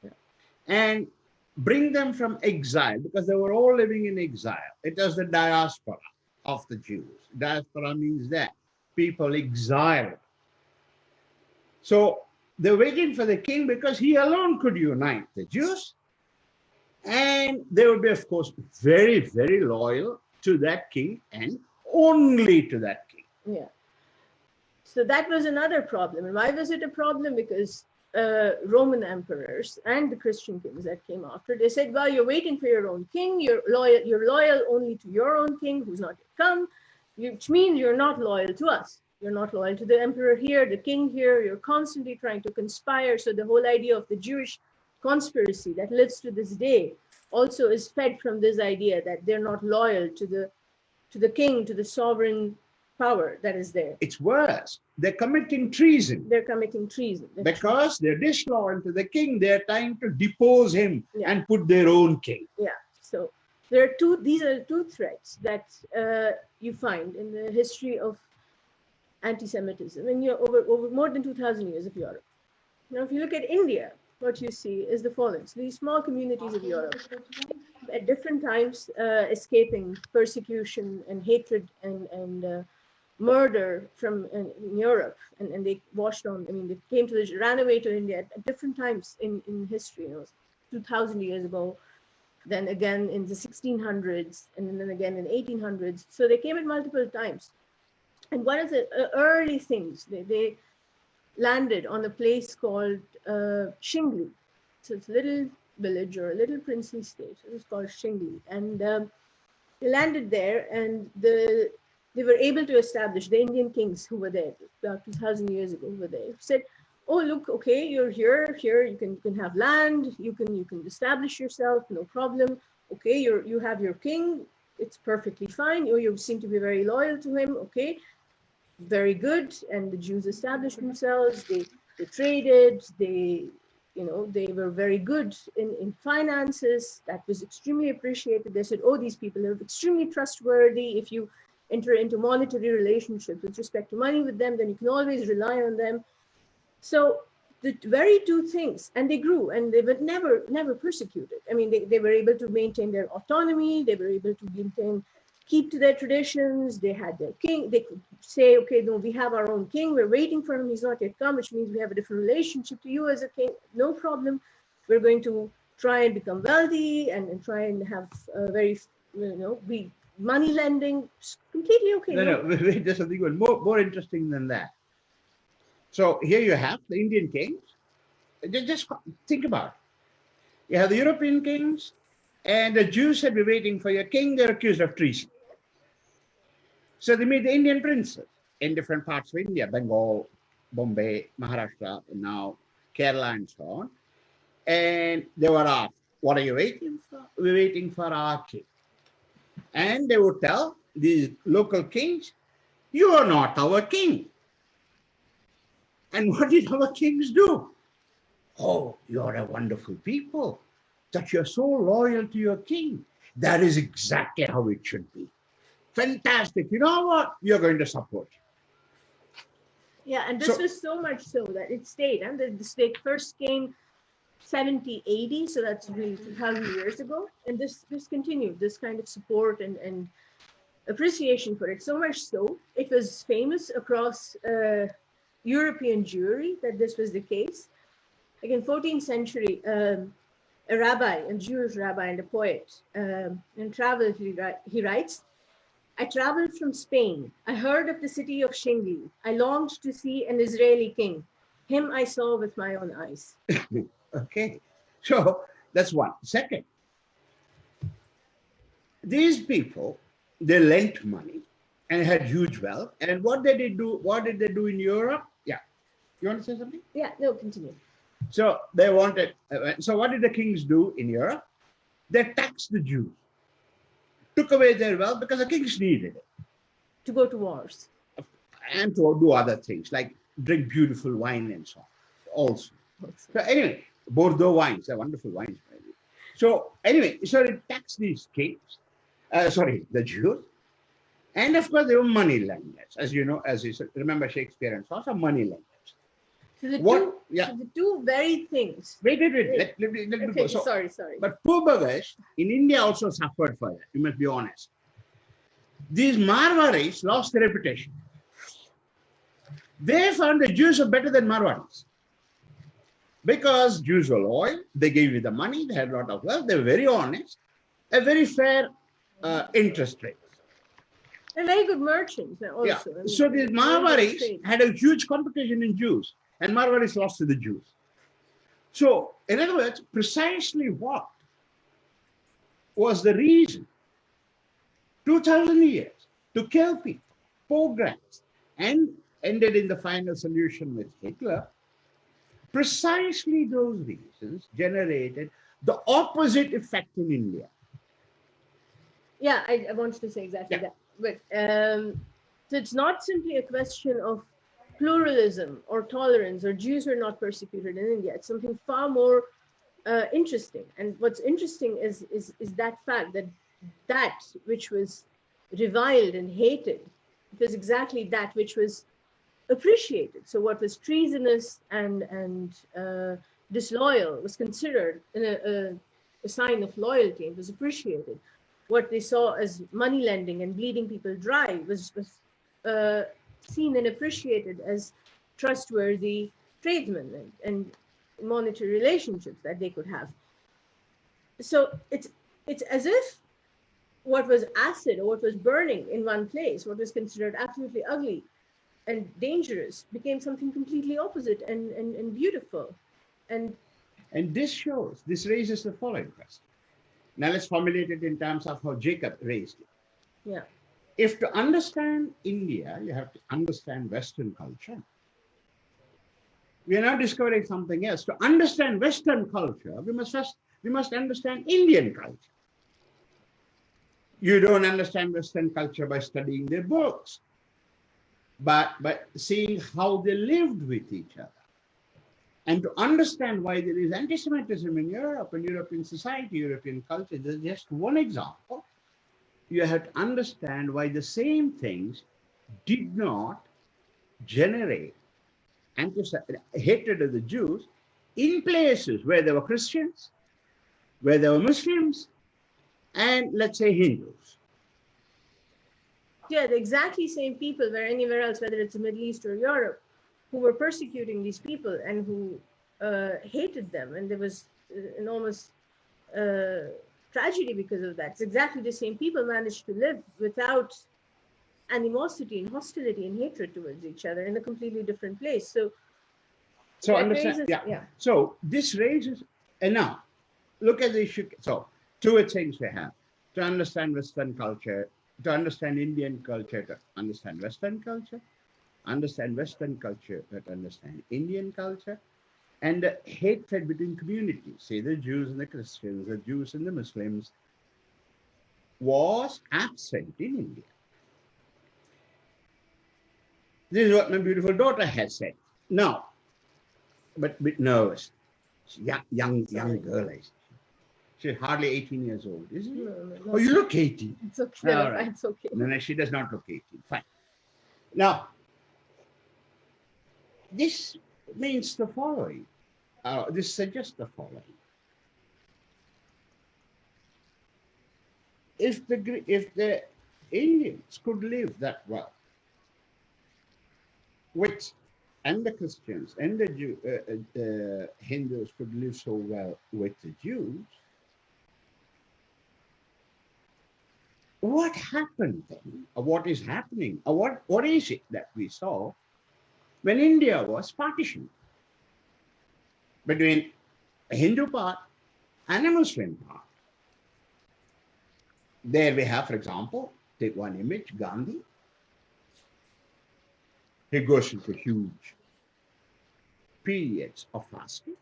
them, and bring them from exile, because they were all living in exile. It was the diaspora of the Jews. Diaspora means that people exiled. So they're waiting for the king because he alone could unite the Jews. And they would be, of course, very, very loyal to that king and only to that king. Yeah. So that was another problem. And why was it a problem? Because Roman emperors and the Christian kings that came after, they said, well, you're waiting for your own king. You're loyal only to your own king who's not yet come, which means you're not loyal to us. You're not loyal to the emperor here, the king here. You're constantly trying to conspire. So the whole idea of the Jewish conspiracy that lives to this day also is fed from this idea that they're not loyal to the king, to the sovereign power that is there. It's worse. They're committing treason. They're committing treason. Because they're disloyal to the king, they're trying to depose him Yeah. and put their own king. Yeah. So these are two threats that you find in the history of anti-Semitism in over more than 2,000 years of Europe. Now, if you look at India, what you see is the following. So these small communities of Europe, at different times, escaping persecution and hatred and murder from in Europe, and they washed on. I mean, they ran away to India at different times in history. 2,000 years ago, then again in the 1600s, and then again in 1800s. So they came at multiple times. And one of the early things, they landed on a place called Shingli. So it's a little village or a little princely state. So it's called Shingli. And they landed there, and they were able to establish, the Indian kings who were there about 2,000 years ago were there, said, oh, look, okay, you're here, you can have land, you can establish yourself, no problem. Okay, you have your king, it's perfectly fine. You seem to be very loyal to him, okay. Very good. And the Jews established themselves, they traded, they were very good in finances. That was extremely appreciated. They said, oh, these people are extremely trustworthy. If you enter into monetary relationships with respect to money with them, then you can always rely on them. So the very two things, and they grew, and they were never persecuted. I mean, they were able to maintain their autonomy, they were able to keep to their traditions, they had their king, they could say, okay, no, we have our own king, we're waiting for him, he's not yet come, which means we have a different relationship to you as a king, no problem. We're going to try and become wealthy and try and have a very, be money lending, completely okay. No, wait, there's something more interesting than that. So here you have the Indian kings. Just think about it. You have the European kings, and the Jews had been waiting for your king. They're accused of treason. So they made the Indian princes in different parts of India, Bengal, Bombay, Maharashtra, and now Kerala and so on. And they were asked, what are you waiting for? We're waiting for our king. And they would tell these local kings, you are not our king. And what did our kings do? Oh, you're a wonderful people, that you're so loyal to your king. That is exactly how it should be. Fantastic. You know what? You're going to support you. Yeah, and this was so much so that it stayed. And the state first came 70, 80, so that's really 2,000 years ago. And this continued, this kind of support and appreciation for it. So much so, it was famous across European Jewry that this was the case. Like in 14th century, a rabbi, a Jewish rabbi and a poet, in travel, he writes, I traveled from Spain. I heard of the city of Shingli. I longed to see an Israeli king. Him I saw with my own eyes. Okay, so that's one. Second, these people, they lent money and had huge wealth. And what did they do? What did they do in Europe? Yeah, you want to say something? Yeah, no, continue. So they wanted. So what did the kings do in Europe? They taxed the Jews, took away their wealth because the kings needed it to go to wars and to do other things like drink beautiful wine and so on. Also. So anyway, Bordeaux wines, they're wonderful wines. So anyway, so it taxed these kings, the Jews. And of course, they were money lenders, as you know, as you remember Shakespeare and so on, some money lenders. So the two very things. Wait. Let me okay, go. So, sorry. But poor beggars in India also suffered for that, you must be honest. These Marwaris lost their reputation. They found the Jews were better than Marwaris. Because Jews were loyal, they gave you the money, they had a lot of wealth, they were very honest, a very fair interest rate. And very good merchants also. Yeah. I mean, So the Marwaris had a huge competition in Jews, and Marwaris lost to the Jews. So, in other words, precisely what was the reason 2,000 years to kill people, pogroms, and ended in the final solution with Hitler? Precisely those reasons generated the opposite effect in India. Yeah, I wanted to say exactly that. But so it's not simply a question of pluralism or tolerance or Jews are not persecuted in India. It's something far more interesting. And what's interesting is that fact that which was reviled and hated, it was exactly that which was appreciated. So what was treasonous and disloyal was considered a sign of loyalty and was appreciated. What they saw as money lending and bleeding people dry was seen and appreciated as trustworthy tradesmen and monetary relationships that they could have. So it's as if what was acid or what was burning in one place, what was considered absolutely ugly and dangerous, became something completely opposite and beautiful. And this raises the following question. Now let's formulate it in terms of how Jacob raised it. Yeah. If to understand India, you have to understand Western culture. We are now discovering something else. To understand Western culture, we must understand Indian culture. You don't understand Western culture by studying their books, but by seeing how they lived with each other. And to understand why there is anti-Semitism in Europe and European society, European culture, there's just one example. You have to understand why the same things did not generate hatred of the Jews in places where there were Christians, where there were Muslims, and let's say Hindus. Yeah, the exactly same people where anywhere else, whether it's the Middle East or Europe, who were persecuting these people and who hated them. And there was enormous tragedy because of that. It's exactly the same people managed to live without animosity and hostility and hatred towards each other in a completely different place. So understand, yeah. So this raises, and now look at the issue. So two things we have to understand Western culture, to understand Indian culture, to understand Western culture, understand Western culture, to understand Indian culture, and the hatred between communities, say the Jews and the Christians, the Jews and the Muslims, was absent in India. This is what my beautiful daughter has said. Now, but a bit nervous. Young girl. She's hardly 18 years old, isn't she? No. Oh, you look 18. It's okay. All right. It's okay. No, she does not look 18. Fine. Now, this means the following. This suggests the following. If the Indians could live that well with, and the Christians and the Hindus could live so well with the Jews, what happened then? Or what is happening? Or what is it that we saw when India was partitioned between a Hindu part and a Muslim part? There we have, for example, take one image, Gandhi. He goes into huge periods of fasting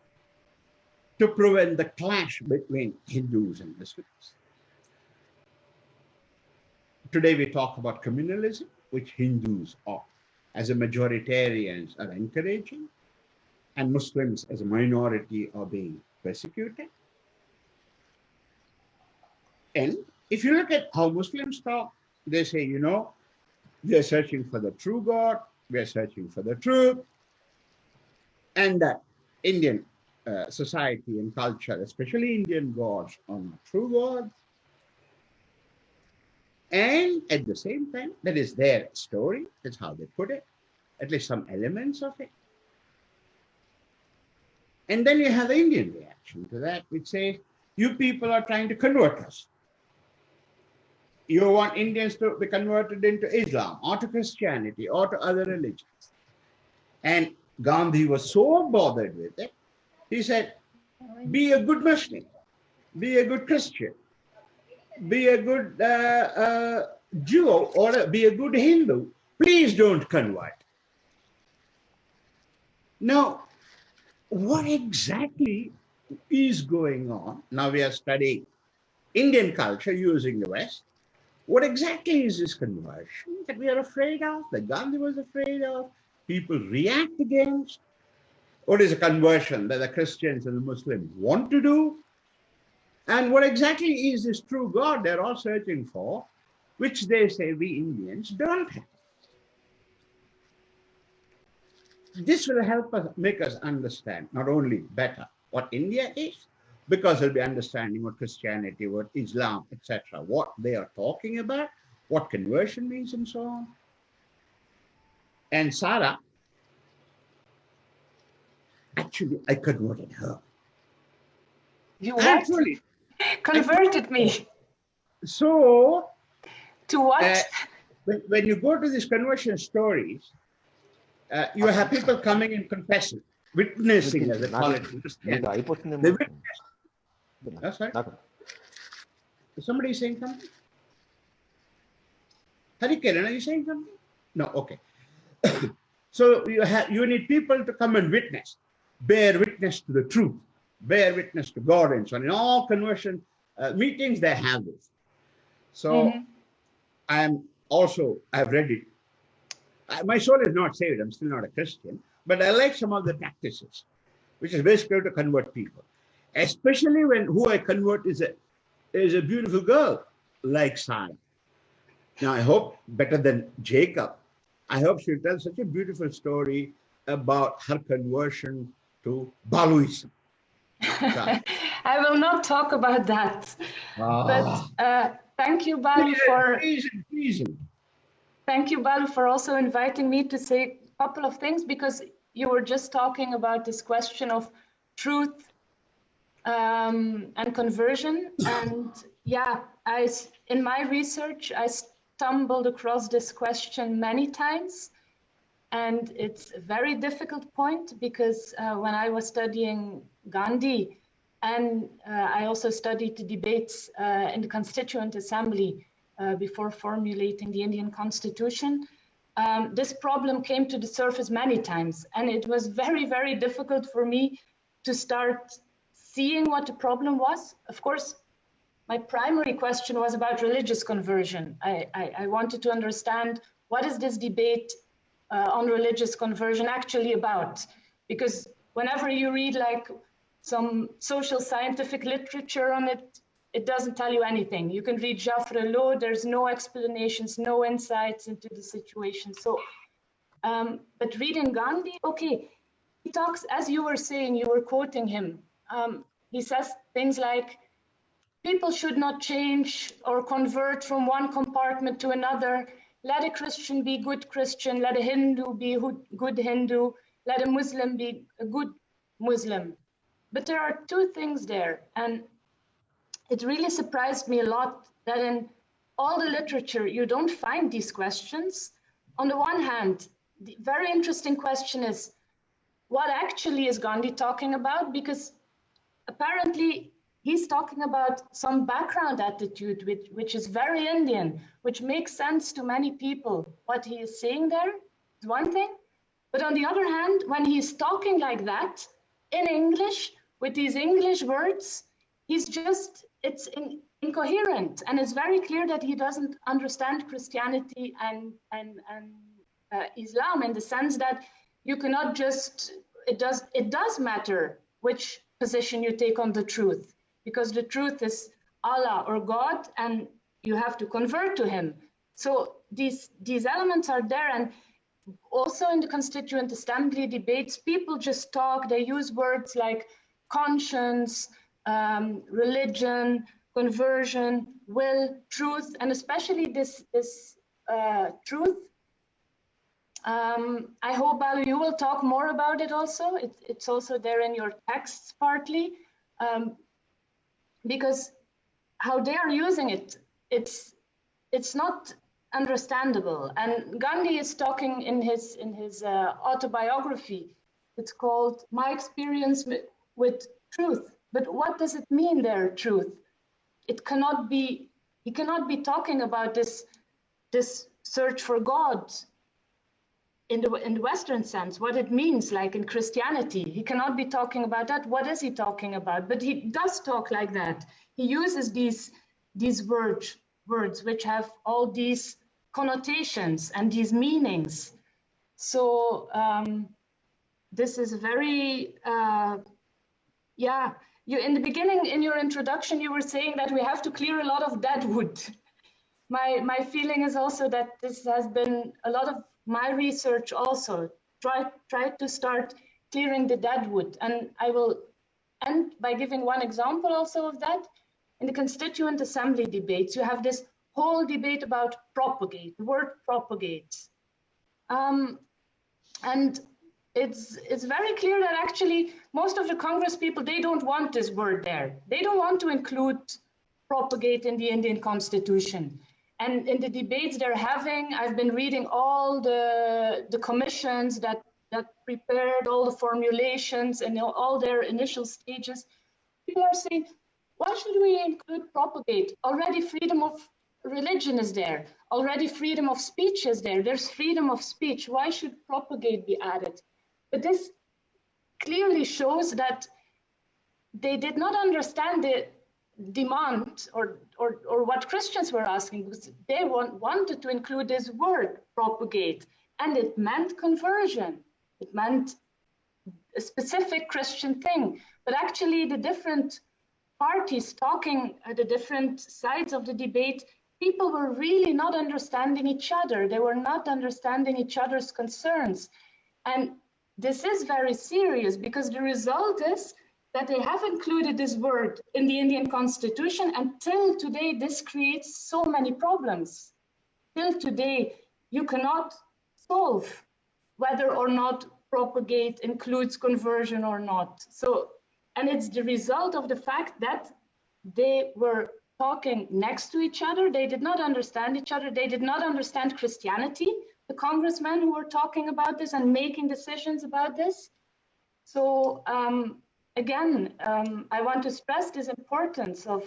to prevent the clash between Hindus and Muslims. Today we talk about communalism, which Hindus are, as a majoritarians, are encouraging, and Muslims as a minority are being persecuted. And if you look at how Muslims talk, they say, you know, we are searching for the true God, we are searching for the truth, and that Indian society and culture, especially Indian gods, are not true gods. And at the same time, that is their story, that's how they put it, at least some elements of it. And then you have the Indian reaction to that, which says, you people are trying to convert us. You want Indians to be converted into Islam or to Christianity or to other religions. And Gandhi was so bothered with it, he said, be a good Muslim, be a good Christian, be a good Jew, or be a good Hindu. Please don't convert. Now, what exactly is going on? Now we are studying Indian culture using the West. What exactly is this conversion that we are afraid of, that Gandhi was afraid of, people react against? What is a conversion that the Christians and the Muslims want to do? And what exactly is this true God they're all searching for, which they say we Indians don't have? This will help us, make us understand not only better what India is, because we'll be understanding what Christianity, what Islam, etc., what they are talking about, what conversion means, and so on. And Sarah, actually, I converted her. You what? Actually, Converted me. So, to what? When you go to these conversion stories, you have people coming and confessing, witnessing, as they call it. They witness. That's right. Is somebody saying something? Harikeran, are you saying something? No, okay. So you need people to come and witness, bear witness to the truth, bear witness to God, and so on. In all conversion meetings, they have this. So I've read it. My soul is not saved. I'm still not a Christian, but I like some of the practices, which is basically to convert people. Especially when who I convert is a beautiful girl like Sarah. Now I hope better than Jacob. I hope she'll tell such a beautiful story about her conversion to Baluism. I will not talk about that. But thank you, Balu, thank you, Balu, for also inviting me to say a couple of things, because you were just talking about this question of truth and conversion. And yeah, in my research, I stumbled across this question many times. And it's a very difficult point, because when I was studying Gandhi, and I also studied the debates in the Constituent Assembly before formulating the Indian Constitution, this problem came to the surface many times. And it was very, very difficult for me to start seeing what the problem was. Of course, my primary question was about religious conversion. I wanted to understand, what is this debate on religious conversion actually about? Because whenever you read like some social scientific literature on it, it doesn't tell you anything. You can read Jaffre Lowe, there's no explanations, no insights into the situation. So, but reading Gandhi, okay, he talks, as you were saying, you were quoting him. He says things like, people should not change or convert from one compartment to another. Let a Christian be good Christian, let a Hindu be good Hindu, let a Muslim be a good Muslim. But there are two things there, and it really surprised me a lot that in all the literature, you don't find these questions. On the one hand, the very interesting question is, what actually is Gandhi talking about? Because apparently, he's talking about some background attitude, which is very Indian, which makes sense to many people. What he is saying there is one thing. But on the other hand, when he's talking like that in English, with these English words, it's incoherent. And it's very clear that he doesn't understand Christianity and Islam, in the sense that you cannot just, it does matter which position you take on the truth, because the truth is Allah or God, and you have to convert to him. So these elements are there. And also in the Constituent Assembly debates, people just talk, they use words like conscience, religion, conversion, will, truth, and especially this truth. I hope, Balu, you will talk more about it also. It's also there in your texts partly. Because how they are using it, it's not understandable. And Gandhi is talking in his autobiography. It's called My Experience with Truth. But what does it mean there, truth? It cannot be, he cannot be talking about this search for God in the Western sense, what it means, like in Christianity. He cannot be talking about that. What is he talking about? But he does talk like that. He uses these words which have all these connotations and these meanings. So this is very, you, in the beginning, in your introduction, you were saying that we have to clear a lot of deadwood. My feeling is also that this has been a lot of my research also, try to start clearing the deadwood. And I will end by giving one example also of that. In the Constituent Assembly debates, you have this whole debate about propagate, the word propagate. And it's very clear that actually most of the Congress people, they don't want this word there. They don't want to include propagate in the Indian Constitution. And in the debates they're having, I've been reading all the commissions that prepared all the formulations and all their initial stages. People are saying, why should we include propagate? Already freedom of religion is there. Already freedom of speech is there. There's freedom of speech. Why should propagate be added? But this clearly shows that they did not understand the demand or what Christians were asking, because they wanted to include this word propagate, and it meant conversion. It meant a specific Christian thing. But actually the different parties talking at the different sides of the debate, people were really not understanding each other. They were not understanding each other's concerns. And this is very serious, because the result is that they have included this word in the Indian constitution, and till today this creates so many problems. Till today you cannot solve whether or not propagate includes conversion or not. So, and it's the result of the fact that they were talking next to each other. They did not understand each other. They did not understand Christianity, the congressmen who were talking about this and making decisions about this. So again, I want to stress this importance of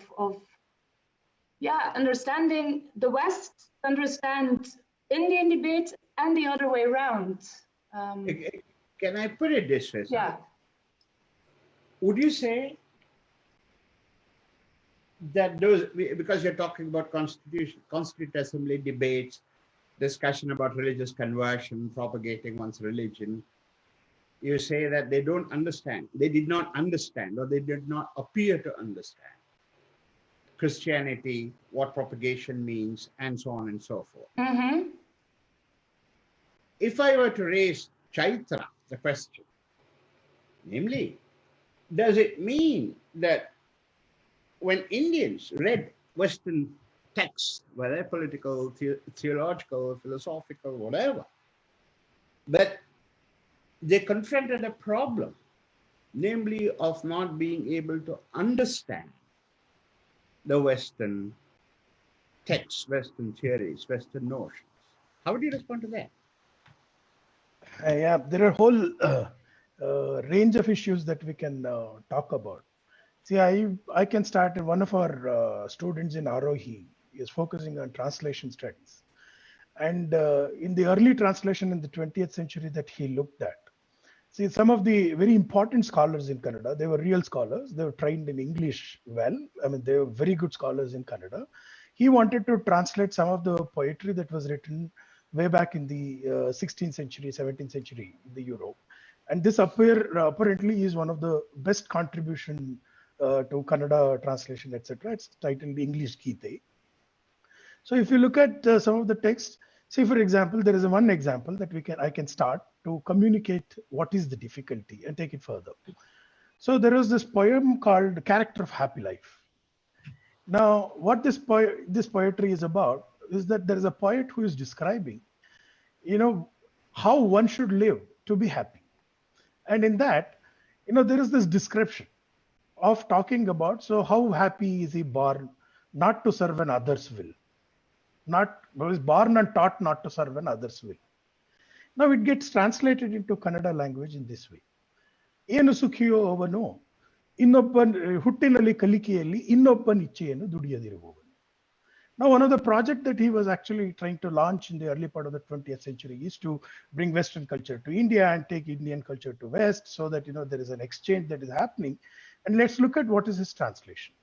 understanding the West, understand Indian debate, and the other way around. Can I put it this way? Yeah. Would you say that those, because you're talking about constituent assembly debates, discussion about religious conversion, propagating one's religion, you say that they don't understand, they did not understand, or they did not appear to understand Christianity, what propagation means, and so on and so forth. Mm-hmm. If I were to raise Chaitra, the question, namely, does it mean that when Indians read Western texts, whether political, theological, philosophical, whatever, that they confronted a problem, namely of not being able to understand the Western texts, Western theories, Western notions? How would you respond to that? Yeah, there are a whole range of issues that we can talk about. See, I can start. One of our students in Arohi is focusing on translation studies. And in the early translation in the 20th century that he looked at, see, some of the very important scholars in Kannada, they were real scholars. They were trained in English well. I mean, they were very good scholars in Kannada. He wanted to translate some of the poetry that was written way back in the 16th century, 17th century in the Europe. And this apparently is one of the best contribution to Kannada translation, etc. It's titled English Gite. So if you look at some of the texts, say for example, there is one example that I can start to communicate what is the difficulty and take it further. So there is this poem called Character of Happy Life. Now, what this poetry is about is that there is a poet who is describing, how one should live to be happy. And in that, there is this description of talking about, so how happy is he born not to serve an other's will? Was born and taught not to serve an other's will. Now it gets translated into Kannada language in this way. Enu sukhiyo avano, innobban huttinalli kalikiyalli innobban ichcheyanu dudiyadiruvavanu. Now, one of the projects that he was actually trying to launch in the early part of the 20th century is to bring Western culture to India and take Indian culture to West, so that there is an exchange that is happening. And let's look at what is his translation.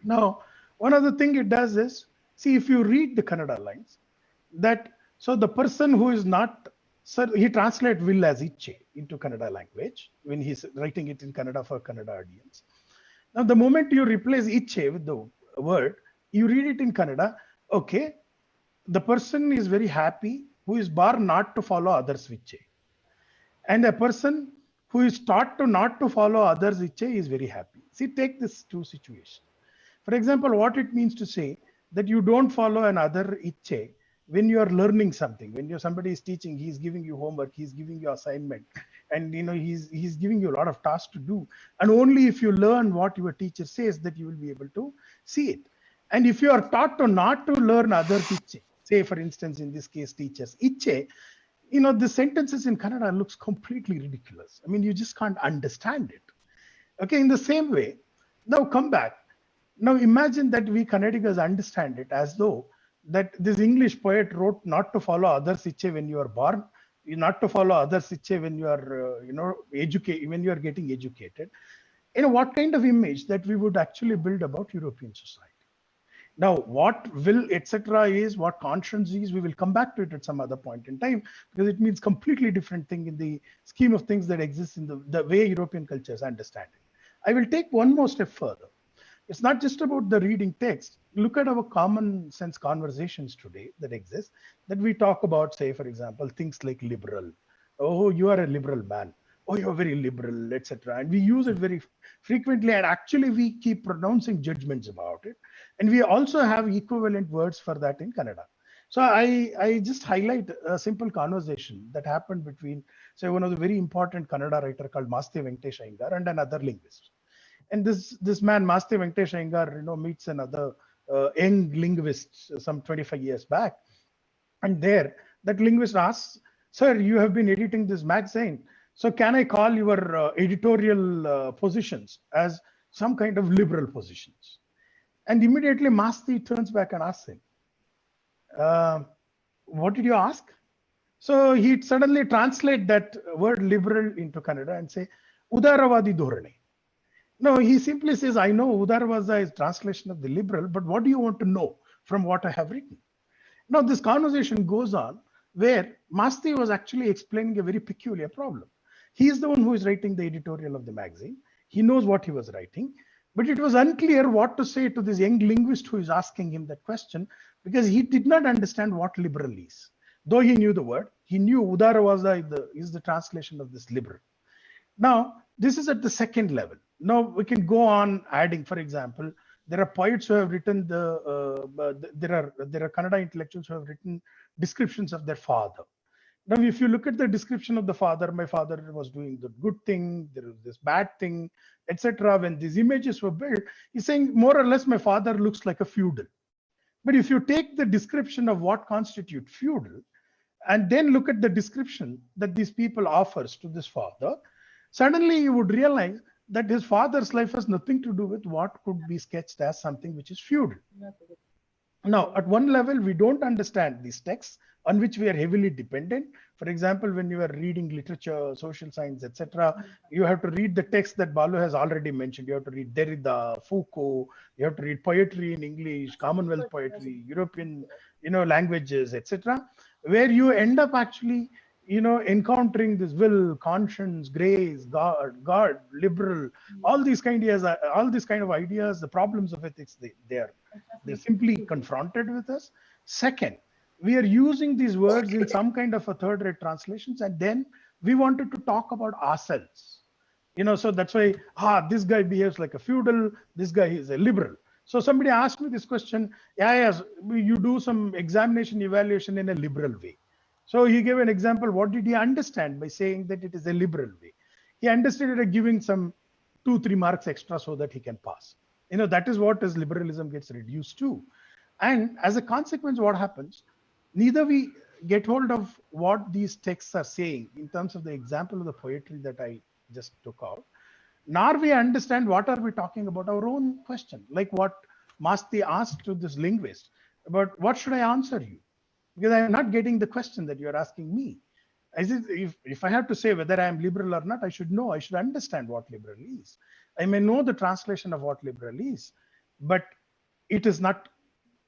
Now, one of the things it does is, see, if you read the Kannada lines, so the person who is not, he translates will as Ichche into Kannada language when he's writing it in Kannada for Kannada audience. Now, the moment you replace Ichche with the word, you read it in Kannada, okay, the person is very happy who is born not to follow others' Ichche. And a person who is taught to not to follow others' Ichche is very happy. See, take this two situations. For example, what it means to say that you don't follow another Ichche when you are learning something. When somebody is teaching, he's giving you homework, he's giving you assignment, and he's giving you a lot of tasks to do. And only if you learn what your teacher says that you will be able to see it. And if you are taught to not to learn other Ichche, say for instance in this case teachers Ichche, the sentences in Kannada looks completely ridiculous. I mean, you just can't understand it. Okay, in the same way, now come back. Now imagine that we Kannadigas understand it as though that this English poet wrote not to follow others' Ichche when you are born, not to follow others' Ichche when you are, when you are getting educated. What kind of image that we would actually build about European society? Now, what will, etc. is, what conscience is, we will come back to it at some other point in time, because it means completely different thing in the scheme of things that exists in the way European cultures understand it. I will take one more step further. It's not just about the reading text. Look at our common sense conversations today that exist, that we talk about, say, for example, things like liberal, Oh, you are a liberal man. Oh, you're very liberal, etc. And we use it very frequently, and actually we keep pronouncing judgments about it. And we also have equivalent words for that in Kannada. So I just highlight a simple conversation that happened between, say, one of the very important Kannada writer called Masti Venkatesh Iyengar and another linguist. And this man, Masti Venkatesh Iyengar, meets another young linguist some 25 years back. And there, that linguist asks, "Sir, you have been editing this magazine. So can I call your editorial positions as some kind of liberal positions?" And immediately Masti turns back and asks him, uh, "What did you ask?" So he suddenly translate that word liberal into Kannada and say, "Udaravadi dhorane." No, he simply says, "I know Udarvasa is translation of the liberal, but what do you want to know from what I have written?" Now, this conversation goes on where Masti was actually explaining a very peculiar problem. He is the one who is writing the editorial of the magazine. He knows what he was writing, but it was unclear what to say to this young linguist who is asking him that question because he did not understand what liberal is. Though he knew the word, he knew Udaravasa is the translation of this liberal. Now, this is at the second level. Now we can go on adding, for example, there are poets who have written there are Kannada intellectuals who have written descriptions of their father. Now, if you look at the description of the father, my father was doing the good thing, there is this bad thing, etc. When these images were built, he's saying more or less my father looks like a feudal. But if you take the description of what constitutes feudal, and then look at the description that these people offers to this father, suddenly you would realize that his father's life has nothing to do with what could be sketched as something which is feudal. Now, at one level, we don't understand these texts on which we are heavily dependent. For example, when you are reading literature, social science, etc., you have to read the text that Balu has already mentioned. You have to read Derrida, Foucault. You have to read poetry in English, Commonwealth poetry, European, languages, etc., where you end up actually, encountering this will, conscience, grace, God, liberal, all these kind of ideas, the problems of ethics, they're simply confronted with us. Second, we are using these words in some kind of a third-rate translations, and then we wanted to talk about ourselves. So that's why, this guy behaves like a feudal, this guy is a liberal. So somebody asked me this question, yes, you do some examination evaluation in a liberal way. So he gave an example, what did he understand by saying that it is a liberal way? He understood it as giving some 2-3 marks extra so that he can pass. That is what his liberalism gets reduced to. And as a consequence, what happens? Neither we get hold of what these texts are saying in terms of the example of the poetry that I just took out, nor we understand what are we talking about our own question, like what Masti asked to this linguist about what should I answer you? Because I'm not getting the question that you're asking me. If I have to say whether I am liberal or not, I should understand what liberal is. I may know the translation of what liberal is, but it is not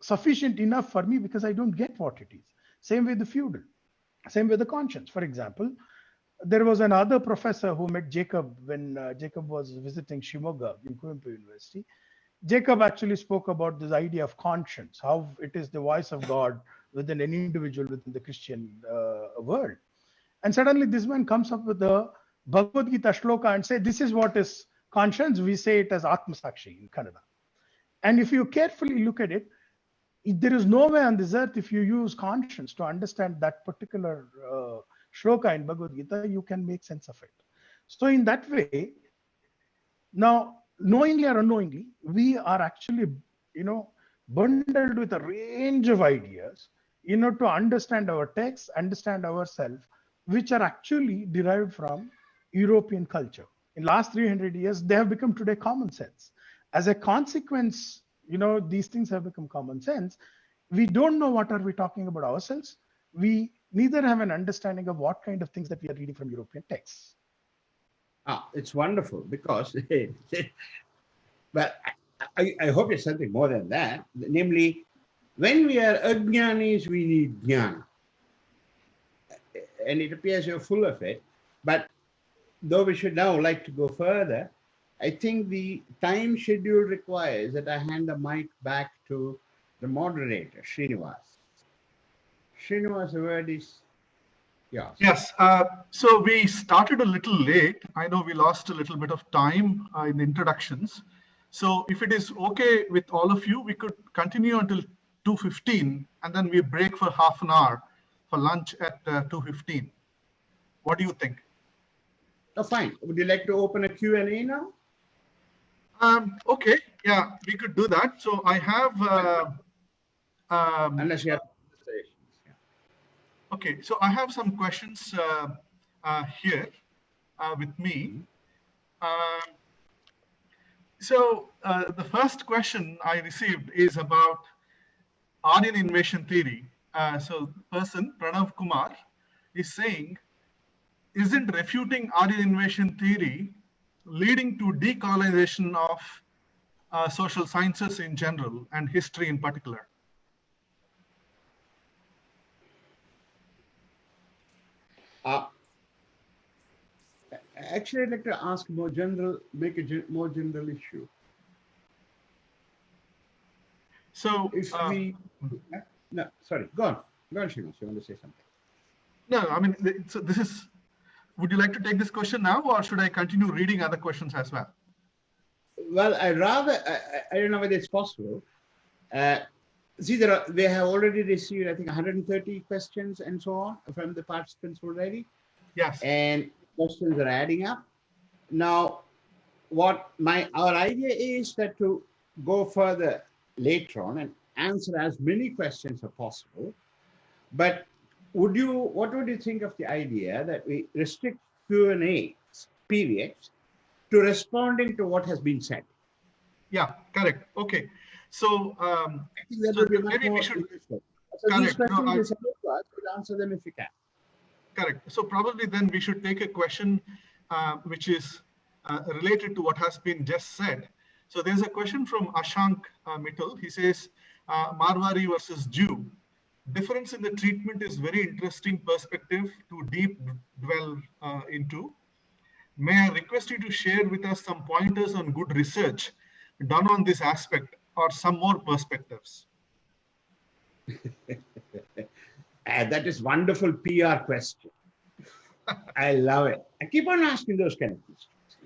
sufficient enough for me because I don't get what it is. Same with the feudal, same with the conscience. For example, there was another professor who met Jacob when Jacob was visiting Shimoga in Kuvempu University. Jacob actually spoke about this idea of conscience, how it is the voice of God within an individual within the Christian world. And suddenly this man comes up with the Bhagavad Gita shloka and say, this is what is conscience. We say it as Atmasakshi in Kannada. And if you carefully look at it, there is no way on this earth, if you use conscience to understand that particular shloka in Bhagavad Gita, you can make sense of it. So in that way, now, knowingly or unknowingly, we are actually, bundled with a range of ideas, to understand our text, understand ourselves, which are actually derived from European culture. In last 300 years, they have become today common sense. As a consequence, these things have become common sense. We don't know what are we talking about ourselves. We neither have an understanding of what kind of things that we are reading from European texts. It's wonderful because, but I hope it's something more than that. Namely, when we are ajnanis, we need jnana. And it appears you're full of it. But though we should now like to go further, I think the time schedule requires that I hand the mic back to the moderator, Srinivas. Srinivas, the word is Yeah. Yes. So we started a little late. I know we lost a little bit of time in the introductions. So if it is okay with all of you, we could continue until 2:15, and then we break for half an hour for lunch at 2:15. What do you think? Oh, fine. Would you like to open a Q&A now? Okay. Yeah, we could do that. So I have. Unless you have. Okay, so I have some questions here with me. The first question I received is about Aryan invasion theory. So person, Pranav Kumar, is saying, isn't refuting Aryan invasion theory leading to decolonization of social sciences in general and history in particular? Actually, I'd like to ask more general, make a more general issue. So, if we, no, sorry, go on, Srinivas, you want to say something? No, I mean, so this is, would you like to take this question now, or should I continue reading other questions as well? Well, I don't know whether it's possible. See, they have already received, I think, 130 questions and so on from the participants already. Yes. And questions are adding up. Now, what our idea is that to go further later on and answer as many questions as possible. But what would you think of the idea that we restrict Q&A periods to responding to what has been said? Yeah, correct. Okay. So, I think that would be much maybe more we should. useful. So these questions you send to us, we'll answer them if we can. Correct. So probably then we should take a question which is related to what has been just said. So there's a question from Ashank Mittal. He says, Marwari versus Jew. Difference in the treatment is very interesting perspective to deep dwell into. May I request you to share with us some pointers on good research done on this aspect or some more perspectives? That is wonderful PR question. I love it. I keep on asking those kind of questions.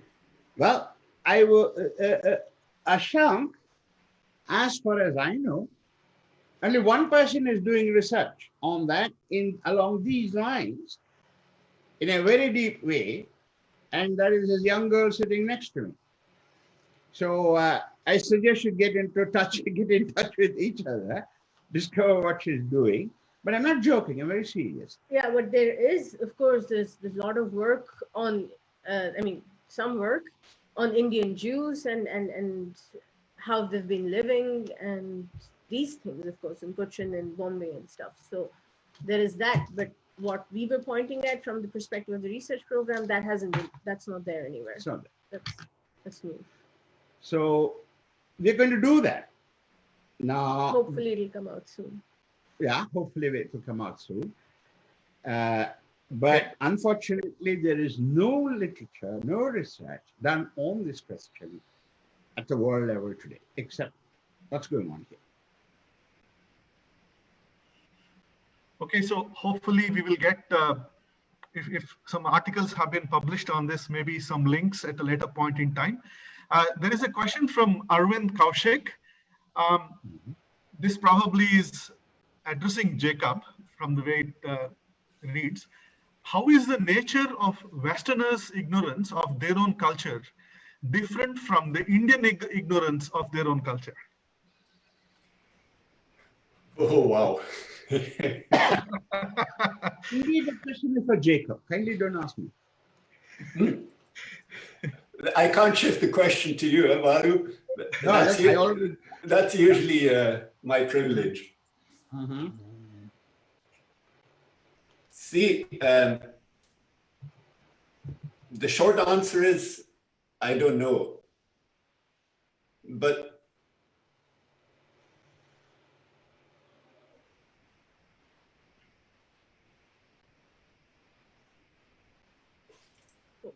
Well, I will, Ashank, as far as I know, only one person is doing research on that along these lines in a very deep way, and that is this young girl sitting next to me. So I suggest you get in touch with each other, discover what she's doing. But I'm not joking, I'm very serious. Yeah, but there is, of course, there's a lot of work on, some work on Indian Jews and how they've been living and these things, of course, in Cochin and Bombay and stuff. So there is that. But what we were pointing at from the perspective of the research program, that's not there anywhere. It's not there. That's new. So we're going to do that. Now, hopefully it'll come out soon. Yeah, hopefully it will come out soon. But unfortunately, there is no literature, no research done on this question at the world level today, except what's going on here. Okay, so hopefully we will get, if some articles have been published on this, maybe some links at a later point in time. There is a question from Arvind Kaushik. This probably is addressing Jacob from the way it reads. How is the nature of Westerners' ignorance of their own culture different from the Indian ignorance of their own culture? Oh, wow. Indeed, the question is for Jacob. Kindly don't ask me. I can't shift the question to you, Varu. That's usually my privilege. Mm-hmm. See, the short answer is, I don't know. But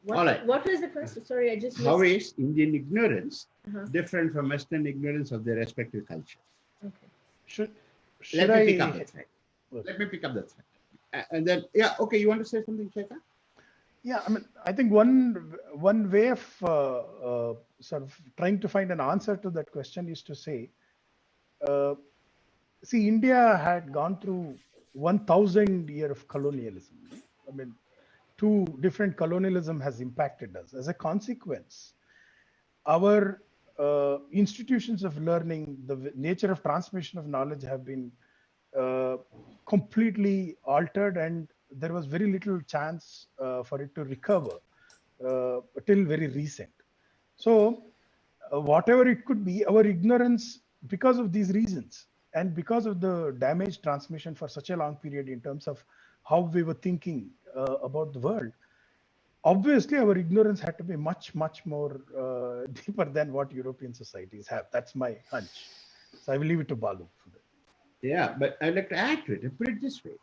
What was the question? Sorry, I just missed. How is Indian ignorance different from Western ignorance of their respective cultures? Okay. Let me pick up that thread. And then, yeah, okay, you want to say something, Shekhar? Yeah, I mean, I think one way of sort of trying to find an answer to that question is to say, see, India had gone through 1,000 year of colonialism. I mean, two different colonialism has impacted us. As a consequence, our institutions of learning, the nature of transmission of knowledge have been completely altered, and there was very little chance for it to recover till very recent. So whatever it could be, our ignorance, because of these reasons and because of the damage transmission for such a long period in terms of how we were thinking about the world, obviously our ignorance had to be much more deeper than what European societies have. That's my hunch. So I will leave it to Balu for that. Yeah, but I'd like to add to it and put it this way.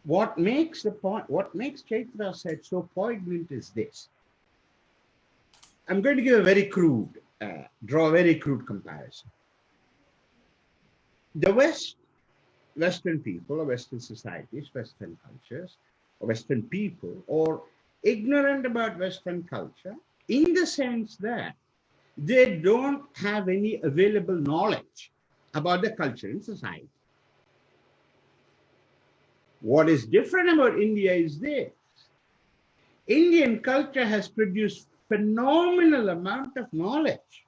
What makes Chaitra said so poignant is this. I'm going to give a very crude, draw a very crude comparison. The Western people or Western societies, Western cultures, or Western people, or ignorant about Western culture in the sense that they don't have any available knowledge about the culture and society. What is different about India is this. Indian culture has produced phenomenal amount of knowledge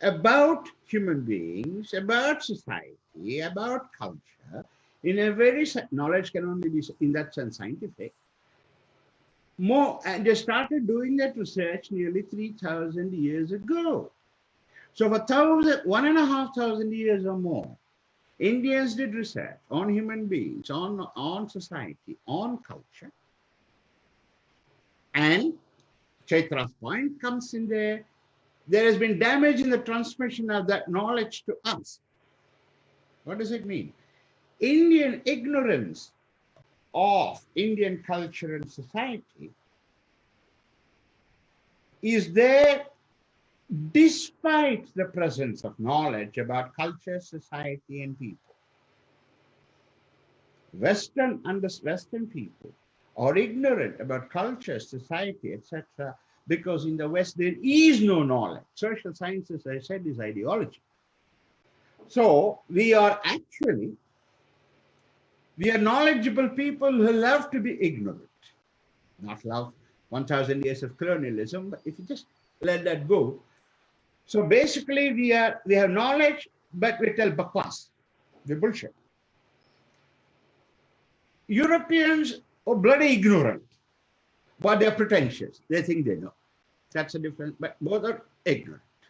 about human beings, about society, about culture. In a very knowledge can only be in that sense scientific. And they started doing that research nearly 3,000 years ago. So for 1,500 years or more, Indians did research on human beings, on society, on culture. And Chaitra's point comes in there. There has been damage in the transmission of that knowledge to us. What does it mean? Indian ignorance of Indian culture and society is there despite the presence of knowledge about culture, society, and people. Western people are ignorant about culture, society, etc., because in the West there is no knowledge. Social sciences, as I said, is ideology. So we are knowledgeable people who love to be ignorant. Not love 1,000 years of colonialism, but if you just let that go. So basically we have knowledge, but we tell bakwas, we bullshit. Europeans are bloody ignorant, but they're pretentious. They think they know. That's a difference, but both are ignorant.